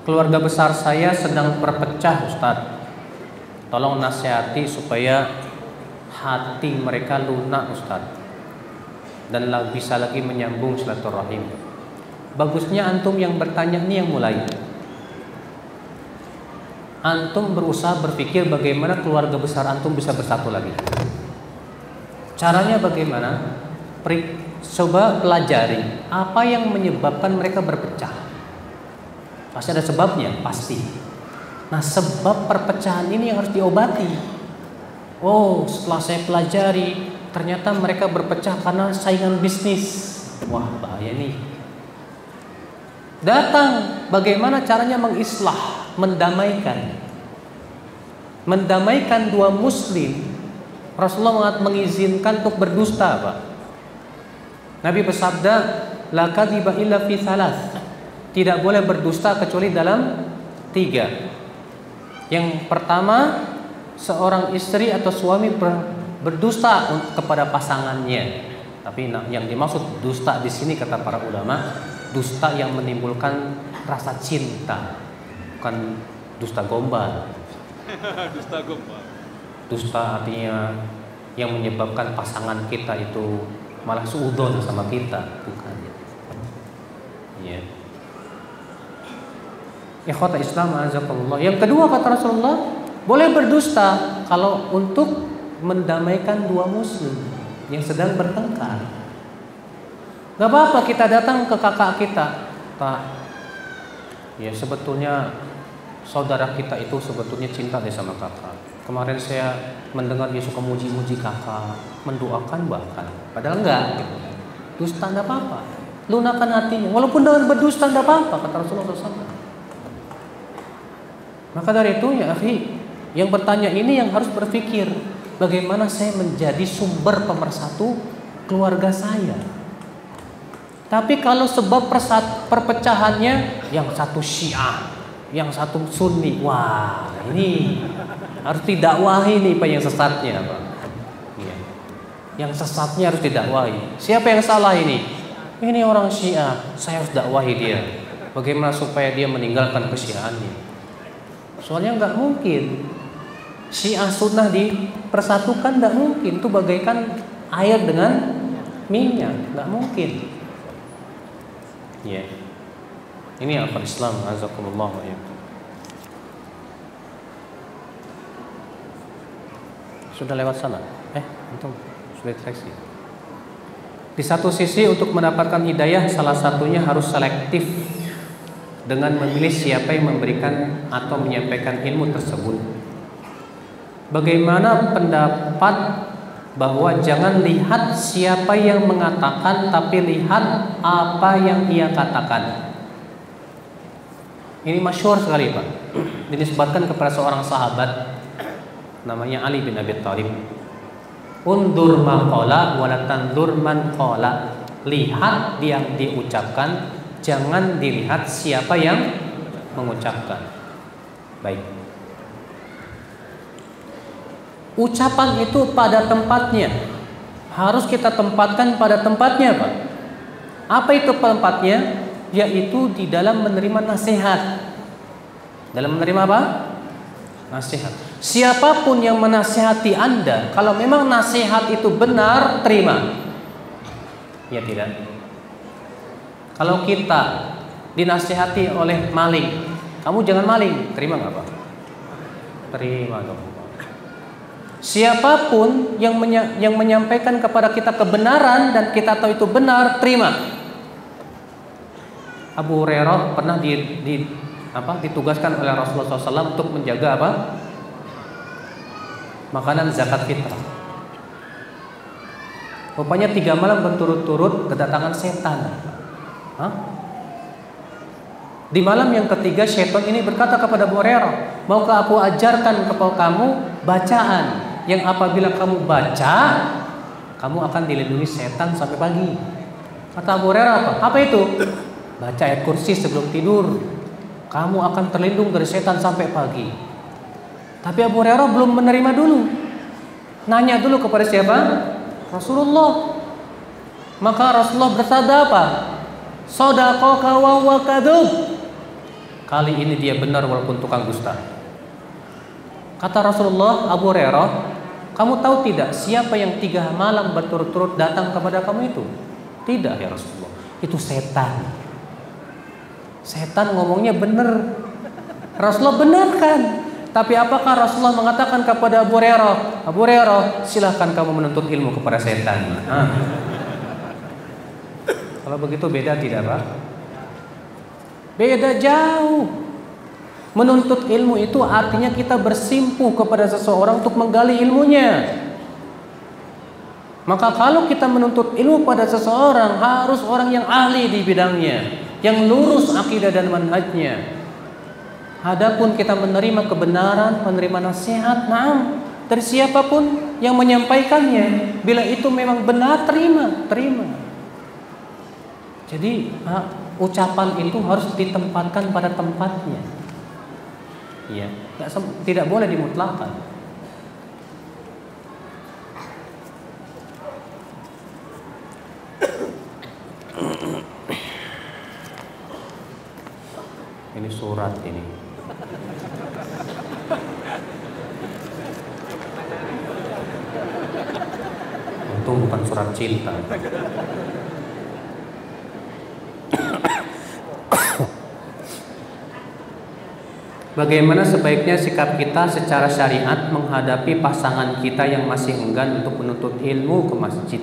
Keluarga besar saya sedang berpecah, Ustadz. Tolong nasihati supaya hati mereka lunak, Ustadz, dan bisa lagi menyambung silaturahim. Bagusnya antum yang bertanya ini yang mulai. Antum berusaha berpikir bagaimana keluarga besar antum bisa bersatu lagi. Caranya bagaimana? Coba pelajari apa yang menyebabkan mereka berpecah. Pasti ada sebabnya, pasti. Nah, sebab perpecahan ini yang harus diobati. Oh, setelah saya pelajari, ternyata mereka berpecah karena saingan bisnis. Wah, bahaya nih. Datang bagaimana caranya mengislah, mendamaikan dua muslim. Rasulullah mengizinkan untuk berdusta, Pak. Nabi bersabda, la kadhiba illa fi thalath. Tidak boleh berdusta kecuali dalam 3. Yang pertama, seorang istri atau suami berdusta kepada pasangannya. Tapi yang dimaksud dusta di sini kata para ulama, dusta yang menimbulkan rasa cinta, bukan dusta gombal. Dusta gombal. Dusta artinya yang menyebabkan pasangan kita itu malah suudzon sama kita, bukan. Ya. Ikhwata Islam azakumullah. Yang kedua kata Rasulullah, boleh berdusta kalau untuk mendamaikan dua muslim yang sedang bertengkar. Gak apa-apa kita datang ke kakak kita, Pak. Ya sebetulnya saudara kita itu sebetulnya cinta deh sama kakak. Kemarin saya mendengar dia suka muji-muji kakak, mendoakan bahkan. Padahal enggak gitu. Dusta enggak apa-apa. Lunakan hatinya. Walaupun dengan berdusta enggak apa-apa kata Rasulullah SAW. Maka dari itu ya akhi, yang bertanya ini yang harus berpikir, bagaimana saya menjadi sumber pemersatu keluarga saya. Tapi kalau sebab perpecahannya yang satu Syiah, yang satu Sunni, wah ini harus didakwahi nih Pak yang sesatnya, Pak. Ya. Yang sesatnya harus didakwahi. Siapa yang salah ini? Ini orang Syiah, saya harus dakwahi dia. Bagaimana supaya dia meninggalkan kesyiahannya? Soalnya nggak mungkin Syiah Sunnah dipersatukan, nggak mungkin. Itu bagaikan air dengan minyak, nggak mungkin. Ya, ini apa Islam? Azakumullah wa iyyakum. Sudah lewat sana? Untung sudah deteksi. Di satu sisi untuk mendapatkan hidayah salah satunya harus selektif dengan memilih siapa yang memberikan atau menyampaikan ilmu tersebut. Bagaimana pendapat bahwa jangan lihat siapa yang mengatakan, tapi lihat apa yang ia katakan. Ini masyhur sekali Pak. Dinisbatkan kepada seorang sahabat namanya Ali bin Abi Thalib. Undur ma qala wa la tandur man qala. Lihat yang diucapkan, jangan dilihat siapa yang mengucapkan. Baik. Ucapan itu pada tempatnya. Harus kita tempatkan pada tempatnya, Pak. Apa itu tempatnya? Yaitu di dalam menerima nasihat. Dalam menerima apa? Nasihat. Siapapun yang menasihati Anda, kalau memang nasihat itu benar, terima. Ya tidak. Kalau kita dinasihati oleh maling, kamu jangan maling, terima nggak Pak? Terima dong. Siapapun yang menyampaikan kepada kita kebenaran dan kita tahu itu benar, terima. Abu Hurairah pernah ditugaskan oleh Rasulullah SAW untuk menjaga apa? Makanan zakat fitrah. Rupanya 3 malam berturut-turut kedatangan setan. Di malam yang ketiga syaitan ini berkata kepada Abu Hurairah, maukah aku ajarkan kepada kamu bacaan yang apabila kamu baca, kamu akan dilindungi setan sampai pagi. Kata Abu Hurairah, apa itu? Baca ayat kursi sebelum tidur, kamu akan terlindung dari setan sampai pagi. Tapi Abu Hurairah belum menerima dulu. Nanya dulu kepada siapa? Rasulullah. Maka Rasulullah bersabda apa? Shadaqaka wa huwa kadzub. Kali ini dia benar walaupun tukang dusta. Kata Rasulullah, Abu Hurairah, kamu tahu tidak siapa yang 3 malam berturut-turut datang kepada kamu itu? Tidak ya Rasulullah. Itu setan. Setan ngomongnya benar. Rasulullah benarkan. Tapi apakah Rasulullah mengatakan kepada Abu Hurairah, Abu Hurairah, silahkan kamu menuntut ilmu kepada setan? Kalau begitu beda tidak Pak? Beda jauh. Menuntut ilmu itu artinya kita bersimpuh kepada seseorang untuk menggali ilmunya. Maka kalau kita menuntut ilmu pada seseorang, harus orang yang ahli di bidangnya, yang lurus akidah dan manhajnya. Adapun kita menerima kebenaran, menerima nasihat, na'am, dari siapapun yang menyampaikannya, bila itu memang benar, terima. Jadi ucapan itu harus ditempatkan pada tempatnya. Ya, tidak boleh dimutlakkan. Ini surat ini. Untung bukan surat cinta. Bagaimana sebaiknya sikap kita secara syariat menghadapi pasangan kita yang masih enggan untuk menuntut ilmu ke masjid,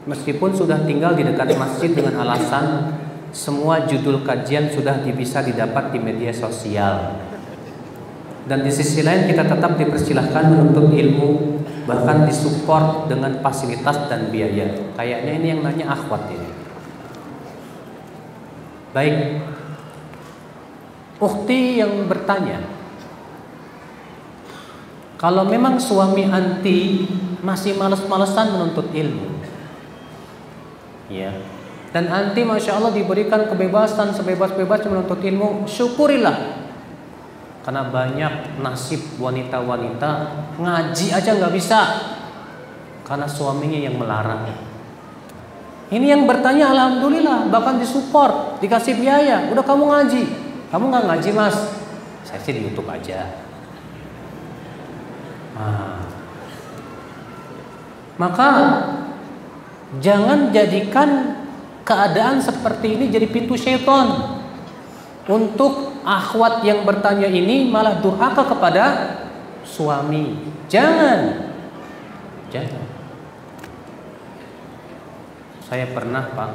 meskipun sudah tinggal di dekat masjid dengan alasan semua judul kajian sudah bisa didapat di media sosial, dan di sisi lain kita tetap dipersilahkan menuntut ilmu, bahkan disupport dengan fasilitas dan biaya. Kayaknya ini yang nanya akhwat ini. Baik, ukhti yang bertanya, kalau memang suami anti masih males-malesan menuntut ilmu, ya, dan anti masya Allah diberikan kebebasan sebebas-bebasnya menuntut ilmu, syukurilah. Karena banyak nasib wanita-wanita ngaji aja nggak bisa karena suaminya yang melarang. Ini yang bertanya alhamdulillah, bahkan disupport, dikasih biaya. Udah kamu ngaji. Kamu nggak ngaji mas? Saya sih di YouTube aja. Maka jangan jadikan keadaan seperti ini jadi pintu syaitan untuk akhwat yang bertanya ini malah durhaka kepada suami. Jangan. Saya pernah Pak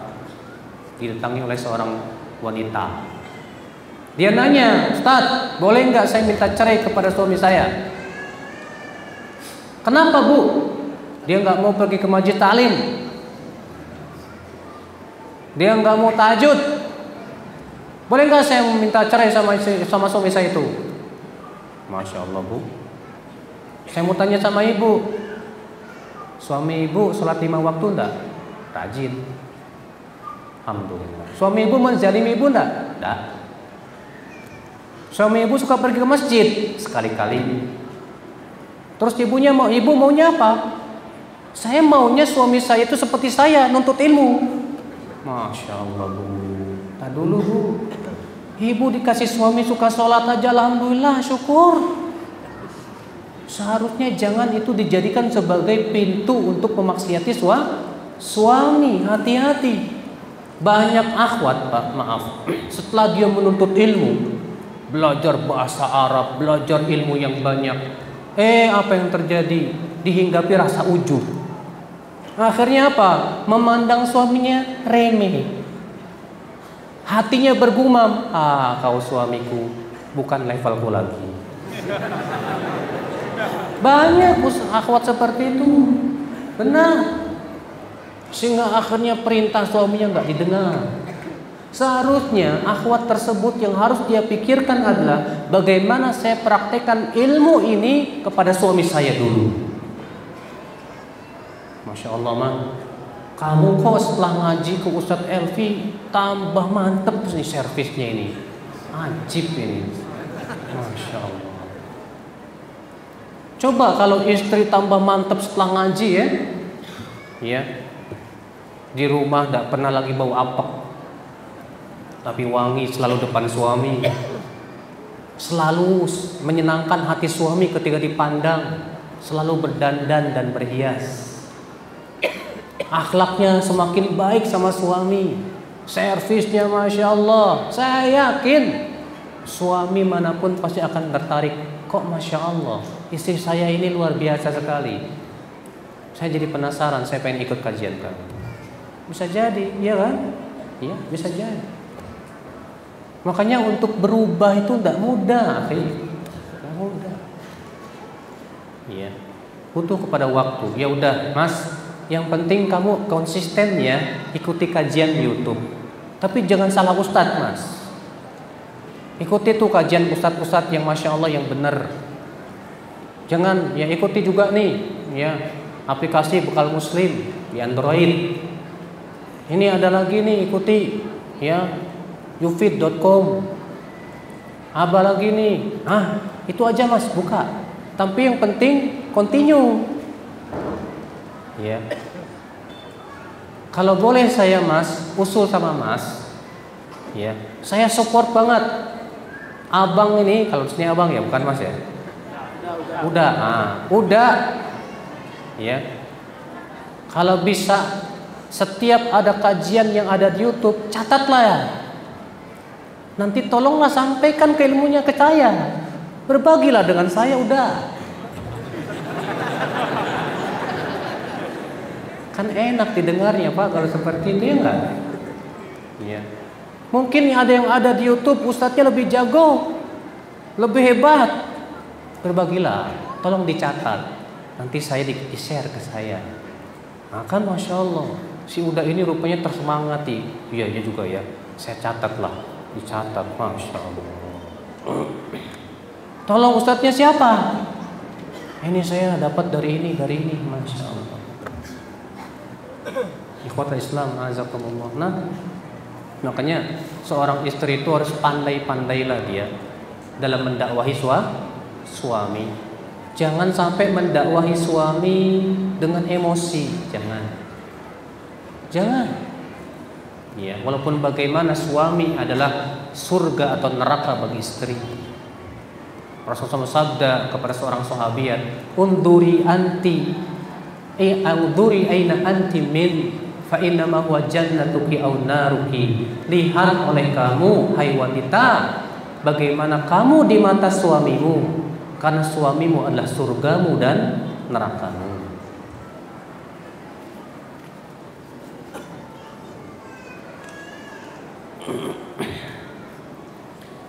didatangi oleh seorang wanita. Dia nanya, Ustaz, boleh nggak saya minta cerai kepada suami saya? Kenapa Bu? Dia nggak mau pergi ke masjid taklim. Dia nggak mau tahajud. Boleh nggak saya minta cerai sama suami saya itu? Masya Allah Bu. Saya mau tanya sama ibu, suami ibu sholat 5 waktu enggak? Rajin. Alhamdulillah. Suami ibu menzalimi ibu enggak? Enggak. Suami ibu suka pergi ke masjid? Sekali-kali. Terus ibu maunya apa? Saya maunya suami saya itu seperti saya, nuntut ilmu. Masya Allah Bu. Tak dulu Bu. Ibu dikasih suami suka sholat aja, alhamdulillah, syukur. Seharusnya jangan itu dijadikan sebagai pintu untuk memaksiati suami. Hati-hati. Banyak akhwat Pak, maaf, setelah dia menuntut ilmu, belajar bahasa Arab, belajar ilmu yang banyak, apa yang terjadi? Dihinggapi rasa ujub. Akhirnya apa? Memandang suaminya remeh. Hatinya bergumam, kau suamiku bukan levelku lagi. Banyak akhwat seperti itu. Benar. Sehingga akhirnya perintah suaminya nggak didengar. Seharusnya akhwat tersebut yang harus dia pikirkan adalah bagaimana saya praktekkan ilmu ini kepada suami saya dulu. Masya Allah Man, kamu kok setelah ngaji ke Ustadz Elvi tambah mantep nih servisnya ini. Ajib ini. Masya Allah. Coba kalau istri tambah mantep setelah ngaji ya, di rumah tidak pernah lagi bau apek, tapi wangi selalu depan suami, selalu menyenangkan hati suami ketika dipandang, selalu berdandan dan berhias, akhlaknya semakin baik sama suami, servisnya masya Allah. Saya yakin suami manapun pasti akan tertarik. Kok masya Allah, istri saya ini luar biasa sekali. Saya jadi penasaran, saya pengen ikut kajian kan. Bisa jadi, iya kan? Iya, bisa jadi. Makanya untuk berubah itu tidak mudah, tidak mudah. Iya, butuh kepada waktu. Ya udah, Mas, yang penting kamu konsisten ya, ikuti kajian di YouTube. Tapi jangan salah ustadz, Mas. Ikuti tuh kajian ustadz-ustadz yang Masya Allah yang benar. Jangan ya ikuti juga nih ya aplikasi Bekal Muslim di Android. Ini ada lagi nih, ikuti ya yufid.com. Apa lagi nih? Itu aja Mas, buka. Tapi yang penting continue. Ya. Kalau boleh saya Mas, usul sama Mas. Ya, saya support banget. Abang ini, kalau sini abang ya, bukan Mas ya? Udah. Ya. Kalau bisa setiap ada kajian yang ada di YouTube, catatlah ya. Nanti tolonglah sampaikan ke ilmunya ke saya. Berbagilah dengan saya udah. Kan enak didengarnya Pak kalau seperti itu ya enggak? Iya. Mungkin ada yang ada di YouTube ustadznya lebih jago, lebih hebat. Berbagilah, tolong dicatat. Nanti saya di-share ke saya. Nah kan Masya Allah, si Uda ini rupanya tersemangati. Iya juga ya, saya catatlah, dicatat Masya Allah. Tolong ustadznya siapa? Ini saya dapat dari ini, Masya Allah. Ikhwatul Islam, azakumullah. Nah, makanya seorang istri itu harus pandai-pandailah dia dalam mendakwahi suami. Jangan sampai mendakwahi suami dengan emosi, jangan. Ya, walaupun bagaimana suami adalah surga atau neraka bagi istri. Rasulullah sabda kepada seorang sahabiat, "Unduri anti, unduri aina anti min, fa inna ma huwa jannatuki aw naruki." Lihat oleh kamu, hai wanita, bagaimana kamu di mata suamimu, karena suamimu adalah surgamu dan nerakamu.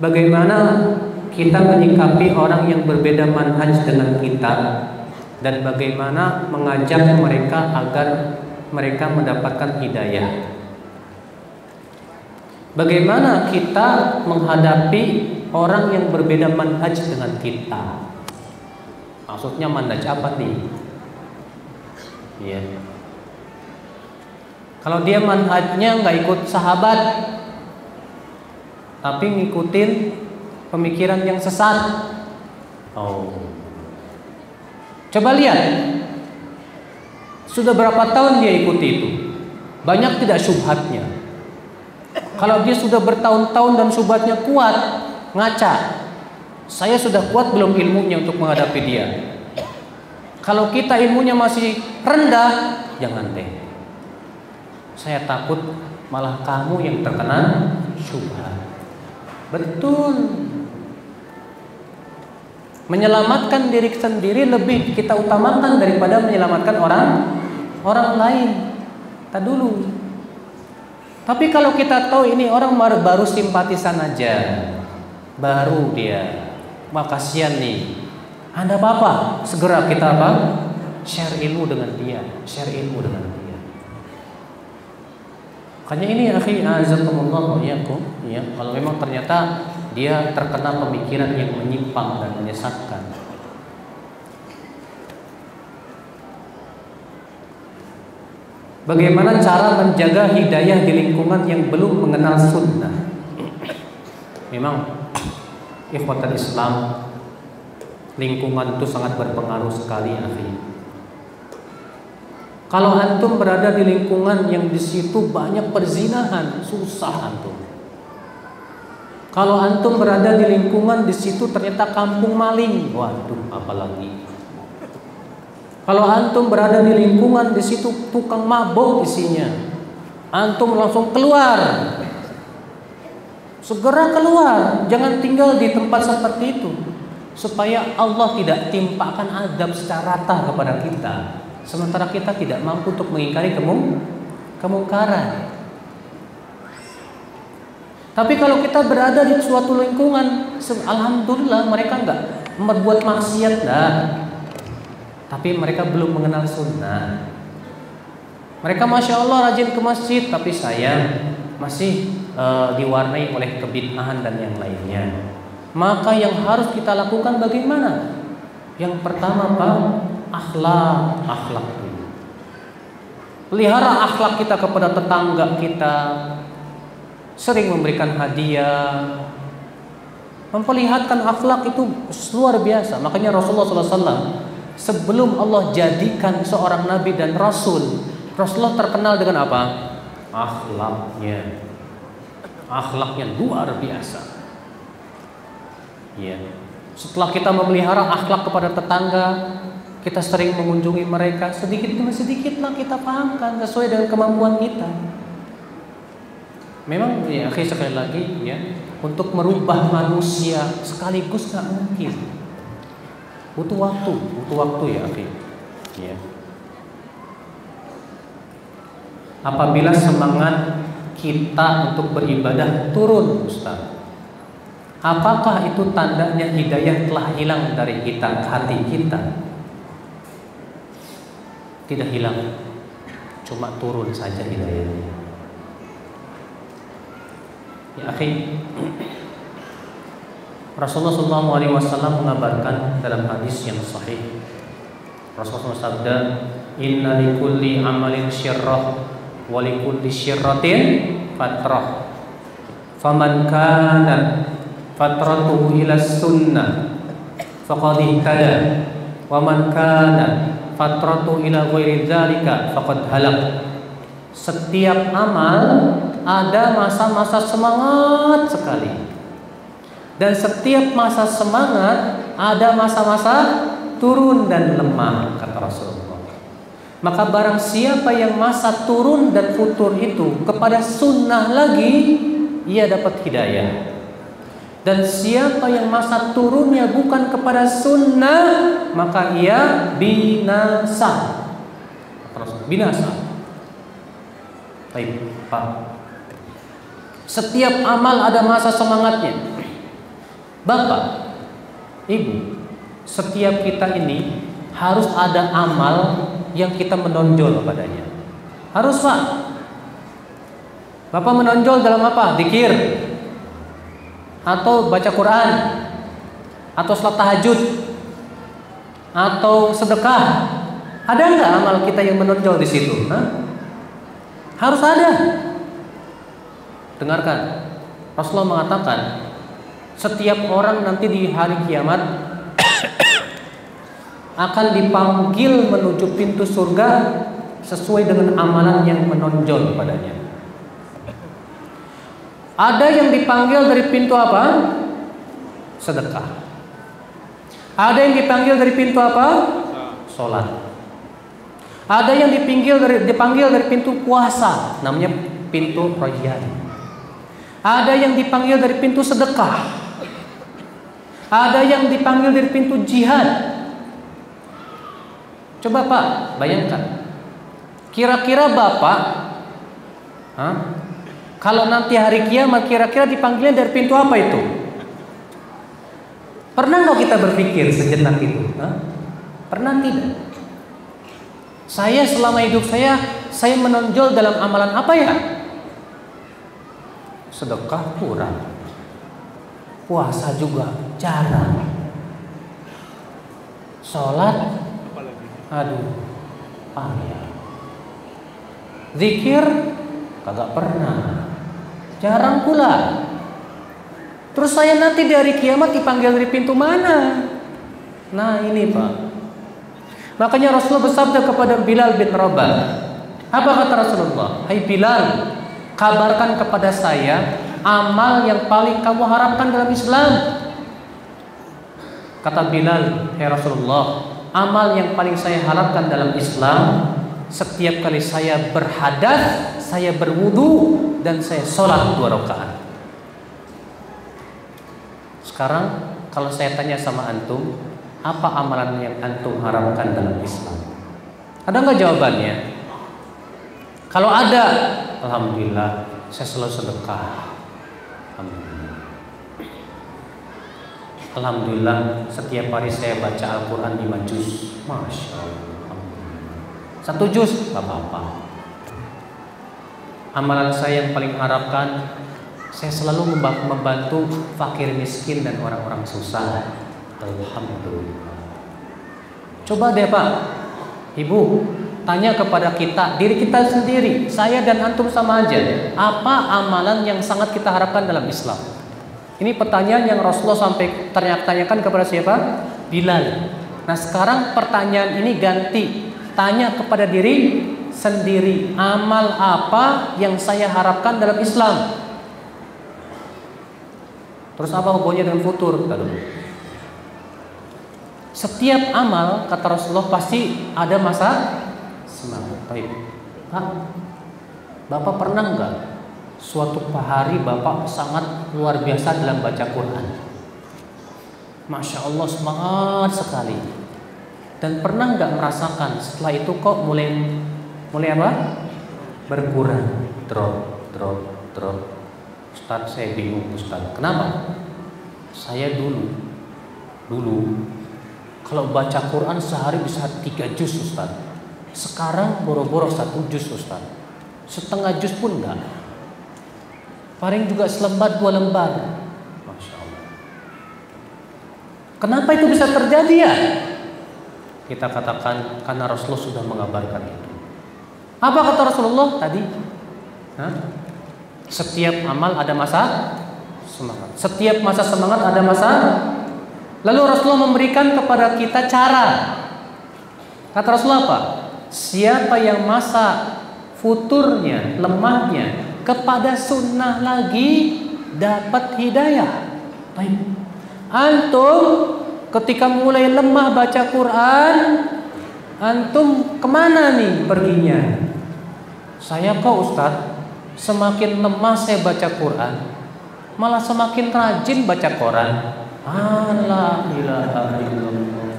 Bagaimana kita menyikapi orang yang berbeda manhaj dengan kita, dan bagaimana mengajak mereka agar mereka mendapatkan hidayah. Bagaimana kita menghadapi orang yang berbeda manhaj dengan kita? Maksudnya manhaj apa nih? Ya. Kalau dia manhajnya nggak ikut sahabat, tapi ngikutin pemikiran yang sesat. Coba lihat, sudah berapa tahun dia ikuti itu? Banyak tidak syubhatnya? Kalau dia sudah bertahun-tahun dan syubhatnya kuat, ngaca. Saya sudah kuat belum ilmunya untuk menghadapi dia? Kalau kita ilmunya masih rendah, jangan deh. Saya takut malah kamu yang terkena syubhat. Betul. Menyelamatkan diri sendiri lebih kita utamakan daripada menyelamatkan orang lain. Tak dulu. Tapi kalau kita tahu ini orang baru simpatisan aja, baru dia, wah kasihan nih. Ada apa-apa, segera kita share ilmu dengan dia, Makanya ini akhi azakumullah ya, kalau memang ternyata dia terkena pemikiran yang menyimpang dan menyesatkan. Bagaimana cara menjaga hidayah di lingkungan yang belum mengenal sunnah? Memang ikhwatul Islam, lingkungan itu sangat berpengaruh sekali akhi. Kalau antum berada di lingkungan yang di situ banyak perzinahan, susah antum. Kalau antum berada di lingkungan di situ ternyata kampung maling, waduh, apalagi. Kalau antum berada di lingkungan di situ tukang mabuk isinya, antum langsung keluar. Segera keluar, jangan tinggal di tempat seperti itu, supaya Allah tidak timpakan azab secara rata kepada kita. Sementara kita tidak mampu untuk mengingkari kemungkaran. Tapi kalau kita berada di suatu lingkungan, alhamdulillah mereka enggak membuat maksiat tapi mereka belum mengenal sunnah. Mereka Masya Allah rajin ke masjid, tapi sayang masih diwarnai oleh kebid'ahan dan yang lainnya. Maka yang harus kita lakukan bagaimana? Yang pertama Pak, akhlak dulu. Pelihara akhlak kita kepada tetangga kita, sering memberikan hadiah, memperlihatkan akhlak itu luar biasa. Makanya Rasulullah SAW sebelum Allah jadikan seorang nabi dan rasul, Rasulullah terkenal dengan apa? Akhlaknya. Akhlaknya luar biasa. Ya. Setelah kita memelihara akhlak kepada tetangga, kita sering mengunjungi mereka, sedikit demi sedikitlah kita pahamkan sesuai dengan kemampuan kita. Memang ya, sekali lagi ya, untuk merubah manusia sekaligus nggak mungkin. Butuh waktu ya, akhi. Ya. Apabila semangat kita untuk beribadah turun, Ustaz, apakah itu tandanya hidayah telah hilang dari kita, hati kita? Tidak hilang, cuma turun saja hidayahnya. Ya akhi, Rasulullah SAW mengabarkan dalam hadis yang sahih. Rasulullah sabda, "Inna likulli amalin syirrah wa likulli syirratin fatrah. Faman kanat fatratuhu ila sunnah faqad ihtada, wa man kanat fatratuhu ila ghairi dzalika faqad halak." Setiap amal ada masa-masa semangat sekali, dan setiap masa semangat ada masa-masa turun dan lemah, kata Rasulullah. Maka barang siapa yang masa turun dan futur itu kepada sunnah lagi, ia dapat hidayah. Dan siapa yang masa turunnya bukan kepada sunnah, maka ia binasa. Binasa. Baik, Pak. Setiap amal ada masa semangatnya. Bapak, Ibu, setiap kita ini harus ada amal yang kita menonjol padanya. Harus, Pak. Bapak menonjol dalam apa? Zikir, atau baca Quran, atau salat tahajud, atau sedekah. Ada nggak amal kita yang menonjol di situ? Harus ada. Dengarkan, Rasulullah mengatakan, setiap orang nanti di hari kiamat akan dipanggil menuju pintu surga sesuai dengan amalan yang menonjol padanya. Ada yang dipanggil dari pintu apa? Sedekah. Ada yang dipanggil dari pintu apa? Sholat. Ada yang dipanggil dari pintu puasa, namanya pintu rayyan. Ada yang dipanggil dari pintu sedekah. Ada yang dipanggil dari pintu jihad. Coba Pak, bayangkan. Kira-kira Bapak, kalau nanti hari kiamat kira-kira dipanggilnya dari pintu apa itu? Pernah nggak kita berpikir sejenak itu? Pernah tidak? Saya selama hidup saya menonjol dalam amalan apa ya? Sedekah kurang, puasa juga jarang, sholat, payah, zikir kagak pernah, jarang pula. Terus saya nanti di hari kiamat dipanggil dari pintu mana? Nah ini Pak. Makanya Rasulullah bersabda kepada Bilal bin Rabah. Apa kata Rasulullah? Hai Bilal, kabarkan kepada saya amal yang paling kamu harapkan dalam Islam. Kata Bilal, hai Rasulullah, amal yang paling saya harapkan dalam Islam, setiap kali saya berhadas, saya berwudu, dan saya sholat 2 rakaat. Sekarang kalau saya tanya sama antum, apa amalan yang antum harapkan dalam Islam? Ada nggak jawabannya? Kalau ada, alhamdulillah, saya selalu sedekah. Alhamdulillah, setiap hari saya baca Al-Quran 5 juz. Masya Allah. 1 juz, gak apa-apa. Amalan saya yang paling harapkan, Saya selalu membantu fakir miskin dan orang-orang susah. Alhamdulillah. Coba deh Pak, Ibu, tanya kepada kita, diri kita sendiri, saya dan antum sama aja. Apa amalan yang sangat kita harapkan dalam Islam? Ini pertanyaan yang Rasulullah sampai tanyakan kepada siapa? Bilal. Nah sekarang pertanyaan ini ganti, tanya kepada diri sendiri, amal apa yang saya harapkan dalam Islam? Terus apa hubungannya dengan futur? Setiap amal kata Rasulullah pasti ada masa semangat. Baik, Pak, Bapak pernah nggak suatu hari Bapak sangat luar biasa dalam baca Quran? Masya Allah semangat sekali. Dan pernah nggak merasakan setelah itu kok mulai apa? Berkurang, drop. Ustaz, saya bingung Ustaz. Kenapa? Saya dulu kalau baca Quran sehari bisa 3 juz Ustaz. Sekarang boro-boro 1 juz Ustaz. Setengah juz pun enggak. Paling juga selembar 2 lembar. Masya Allah. Kenapa itu bisa terjadi ya? Kita katakan karena Rasulullah sudah mengabarkan itu. Apa kata Rasulullah tadi? Setiap amal ada masa semangat. Setiap masa semangat ada masa. Lalu Rasulullah memberikan kepada kita cara. Kata Rasulullah apa? Siapa yang masa futurnya, lemahnya kepada sunnah lagi dapat hidayah. Baik. Antum ketika mulai lemah baca Quran, antum kemana nih perginya? Saya kok Ustaz, semakin lemah saya baca Quran, malah semakin rajin baca Quran. La ilaha illallah.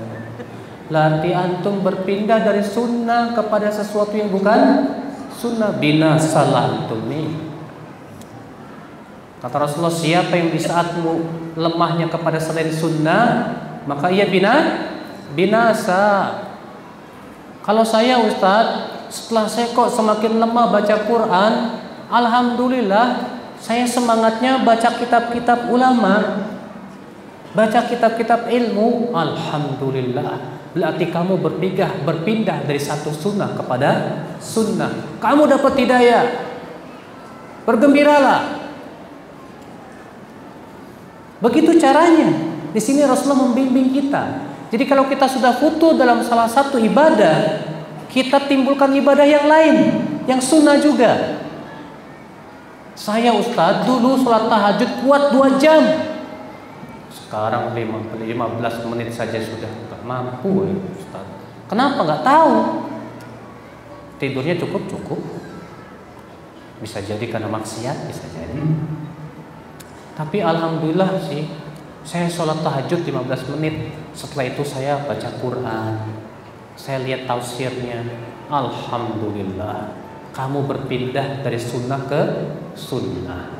Berarti antum berpindah dari sunnah kepada sesuatu yang bukan sunnah. Binasalah antum nih. Kata Rasulullah, siapa yang di saatmu lemahnya kepada selain sunnah, maka ia binasa. Kalau saya Ustaz, setelah saya kok semakin lemah baca Quran, alhamdulillah saya semangatnya baca kitab-kitab ulama, baca kitab-kitab ilmu. Alhamdulillah. Berarti kamu berpindah dari satu sunnah kepada sunnah. Kamu dapat hidayah. Bergembiralah. Begitu caranya. Di sini Rasulullah membimbing kita. Jadi kalau kita sudah futur dalam salah satu ibadah, kita timbulkan ibadah yang lain, yang sunnah juga. Saya Ustaz dulu sholat tahajud kuat 2 jam. Sekarang 15 menit saja sudah tak mampu Ustaz. Kenapa? Nggak tahu. Tidurnya cukup. Bisa jadi karena maksiat, bisa jadi. Tapi alhamdulillah sih, saya sholat tahajud 15 menit. Setelah itu saya baca Quran, saya lihat tafsirnya. Alhamdulillah, kamu berpindah dari sunnah ke sunnah.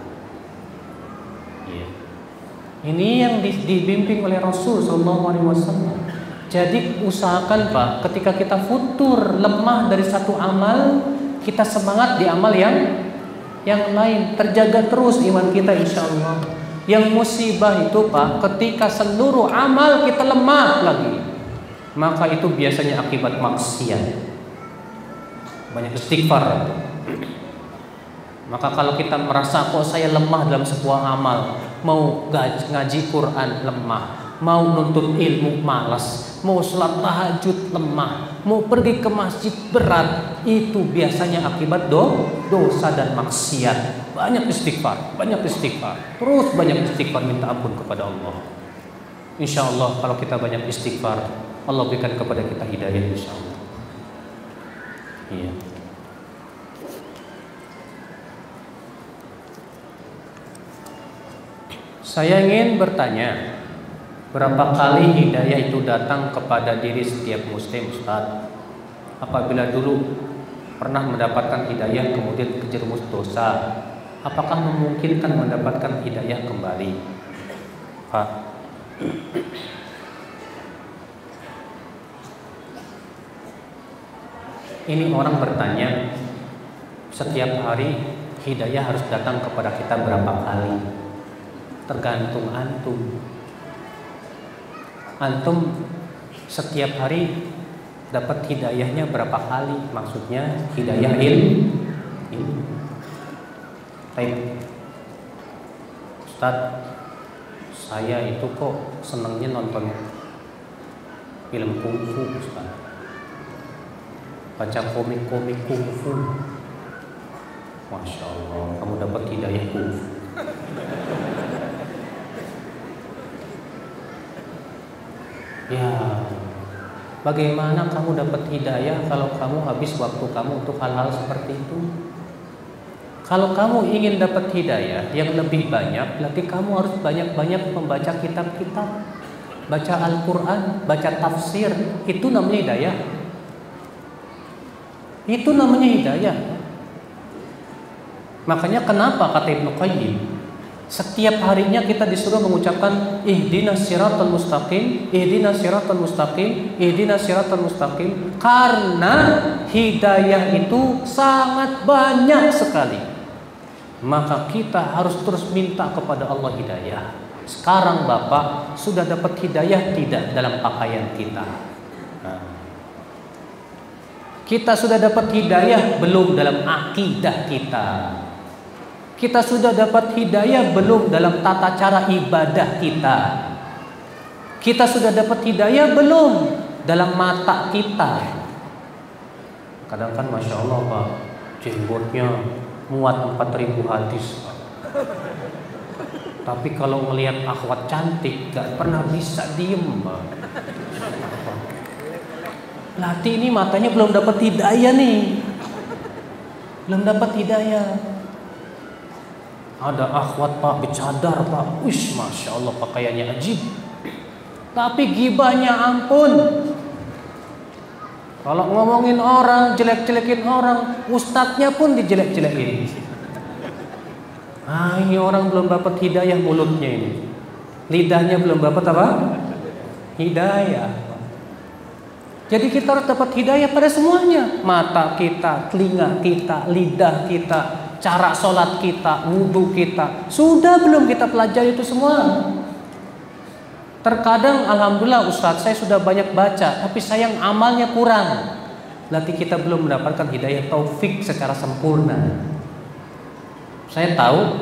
Ini yang dibimbing oleh Rasul SAW. Jadi usahakan Pak, ketika kita futur lemah dari satu amal, kita semangat di amal yang lain. Terjaga terus iman kita insya Allah. Yang musibah itu Pak, ketika seluruh amal kita lemah lagi, maka itu biasanya akibat maksiat. Banyak istighfar. Maka kalau kita merasa kok saya lemah dalam sebuah amal, mau ngaji Quran lemah, mau nuntut ilmu malas, mau sholat tahajud lemah, mau pergi ke masjid berat, itu biasanya akibat dosa dan maksiat. Banyak istighfar, terus banyak istighfar, minta ampun kepada Allah. Insya Allah kalau kita banyak istighfar, Allah berikan kepada kita hidayah insya Allah. Iya. Saya ingin bertanya, berapa kali hidayah itu datang kepada diri setiap muslim Ustaz? Apabila dulu pernah mendapatkan hidayah kemudian terjerumus dosa, apakah memungkinkan mendapatkan hidayah kembali? Pak, ini orang bertanya setiap hari, hidayah harus datang kepada kita berapa kali? Tergantung antum. Antum setiap hari dapat hidayahnya berapa kali? Maksudnya hidayah ilmu. Baik, Ustaz, saya itu kok senangnya nonton film kungfu, Ustaz. Baca komik-komik kungfu. Masya Allah, kamu dapat hidayah kungfu. Ya, bagaimana kamu dapat hidayah kalau kamu habis waktu kamu untuk hal-hal seperti itu? Kalau kamu ingin dapat hidayah yang lebih banyak, berarti kamu harus banyak-banyak membaca kitab-kitab, baca Al-Quran, baca tafsir. Itu namanya hidayah. Itu namanya hidayah. Makanya kenapa kata Ibnu Qayyim, setiap harinya kita disuruh mengucapkan ihdinas siratal mustaqim, ihdinas siratal mustaqim, ihdinas siratal mustaqim, karena hidayah itu sangat banyak sekali. Maka kita harus terus minta kepada Allah hidayah. Sekarang Bapak sudah dapat hidayah tidak dalam pakaian kita? Kita sudah dapat hidayah belum dalam akidah kita? Kita sudah dapat hidayah belum dalam tata cara ibadah kita? Kita sudah dapat hidayah belum dalam mata kita? Kadang kan Masya Allah Pak, jenggotnya muat 4.000 hadis. Tapi kalau ngelihat akhwat cantik gak pernah bisa diem. Berarti ini matanya belum dapat hidayah nih. Belum dapat hidayah. Ada akhwat Pak bercadar Pak, wish Masya Allah pakaiannya ajib. Tapi gibahnya ampun. Kalau ngomongin orang, jelek-jelekin orang, ustadznya pun dijelek-jelekin. Ini orang belum dapat hidayah mulutnya ini. Lidahnya belum dapat apa? Hidayah. Jadi kita harus dapat hidayah pada semuanya. Mata kita, telinga kita, lidah kita, cara sholat kita, wudhu kita. Sudah belum kita pelajari itu semua? Terkadang alhamdulillah Ustadz saya sudah banyak baca, tapi sayang amalnya kurang. Berarti kita belum mendapatkan hidayah taufik secara sempurna. Saya tahu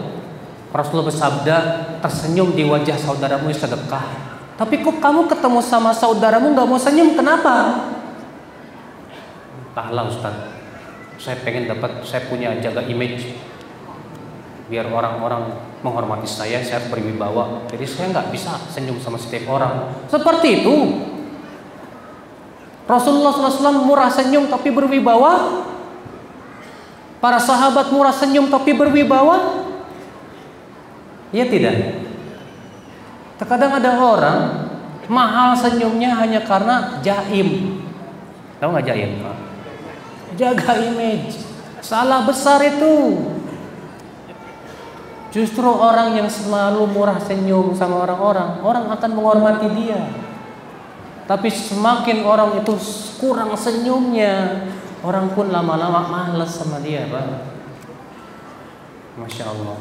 Rasulullah bersabda, tersenyum di wajah saudaramu sedekah. Tapi kok kamu ketemu sama saudaramu gak mau senyum, kenapa? Entahlah Ustadz, saya punya jaga image biar orang-orang menghormati saya harus berwibawa. Jadi saya nggak bisa senyum sama setiap orang. Seperti itu. Rasulullah SAW murah senyum tapi berwibawa. Para sahabat murah senyum tapi berwibawa. Iya tidak? Terkadang ada orang mahal senyumnya hanya karena jaim. Tahu nggak jaim? Jaga image. Salah besar itu. Justru orang yang selalu murah senyum sama orang-orang, orang akan menghormati dia. Tapi semakin orang itu kurang senyumnya, orang pun lama-lama malas sama dia, Pak. Masya Allah.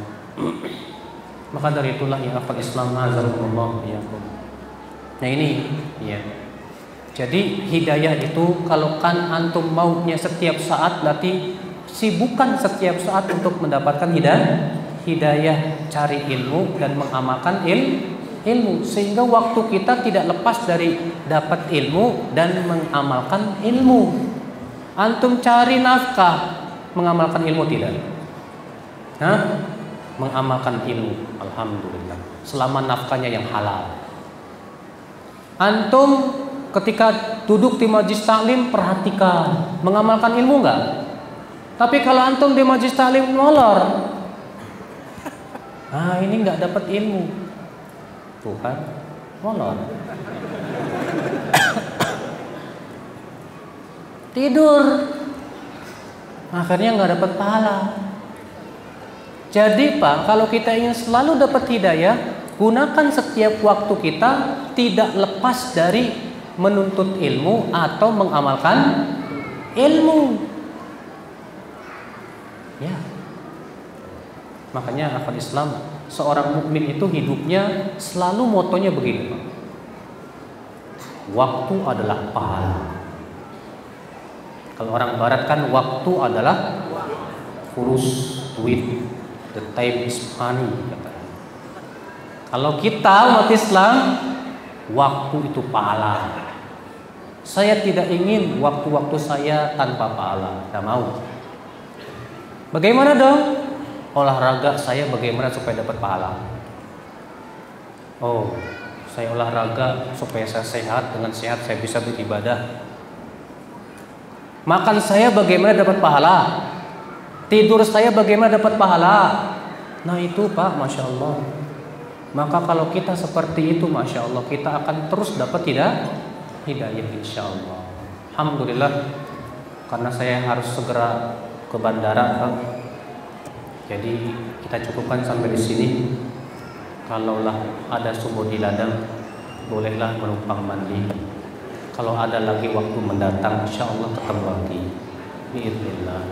Maka dari itulah ya akal Islam azzakumullah iyakum. Nah ini ya. Jadi hidayah itu kalau kan antum maunya setiap saat, berarti sibukkan setiap saat untuk mendapatkan hidayah, cari ilmu dan mengamalkan ilmu, sehingga waktu kita tidak lepas dari dapat ilmu dan mengamalkan ilmu. Antum cari nafkah, mengamalkan ilmu tidak? Mengamalkan ilmu, alhamdulillah. Selama nafkahnya yang halal. Antum ketika duduk di majlis taklim perhatikan, mengamalkan ilmu enggak? Tapi kalau antum di majlis taklim molor, ini nggak dapat ilmu, Tuhan, molor, tidur, akhirnya nggak dapat pahala. Jadi Pak, kalau kita ingin selalu dapat hidayah, gunakan setiap waktu kita tidak lepas dari menuntut ilmu atau mengamalkan ilmu. Ya. Makanya akal Islam, seorang mukmin itu hidupnya selalu motonya begini, Pak. Waktu adalah pahala. Kalau orang barat kan waktu adalah furus, duit, the time is money katanya. Kalau kita umat Islam, waktu itu pahala. Saya tidak ingin waktu-waktu saya tanpa pahala, tidak mau. Bagaimana dong? Olahraga saya bagaimana supaya dapat pahala? Oh, saya olahraga supaya saya sehat, dengan sehat saya bisa beribadah. Makan saya bagaimana dapat pahala? Tidur saya bagaimana dapat pahala? Nah itu Pak, Masya Allah. Maka kalau kita seperti itu, Masya Allah, kita akan terus dapat hidayah insya Allah. Alhamdulillah, karena saya harus segera ke bandara Pak. Jadi kita cukupkan sampai di sini. Kalaulah ada sumur di ladang, bolehlah menumpang mandi. Kalau ada lagi waktu mendatang, insya Allah ketemu lagi. Biidznillah.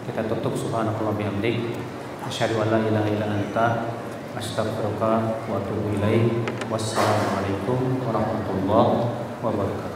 Kita tutup. Subhanakallah bihamdik. Asyhadu an la ilaha illa anta, astaghfiruka wa atubu ilaik. Wassalamualaikum warahmatullahi wabarakatuh.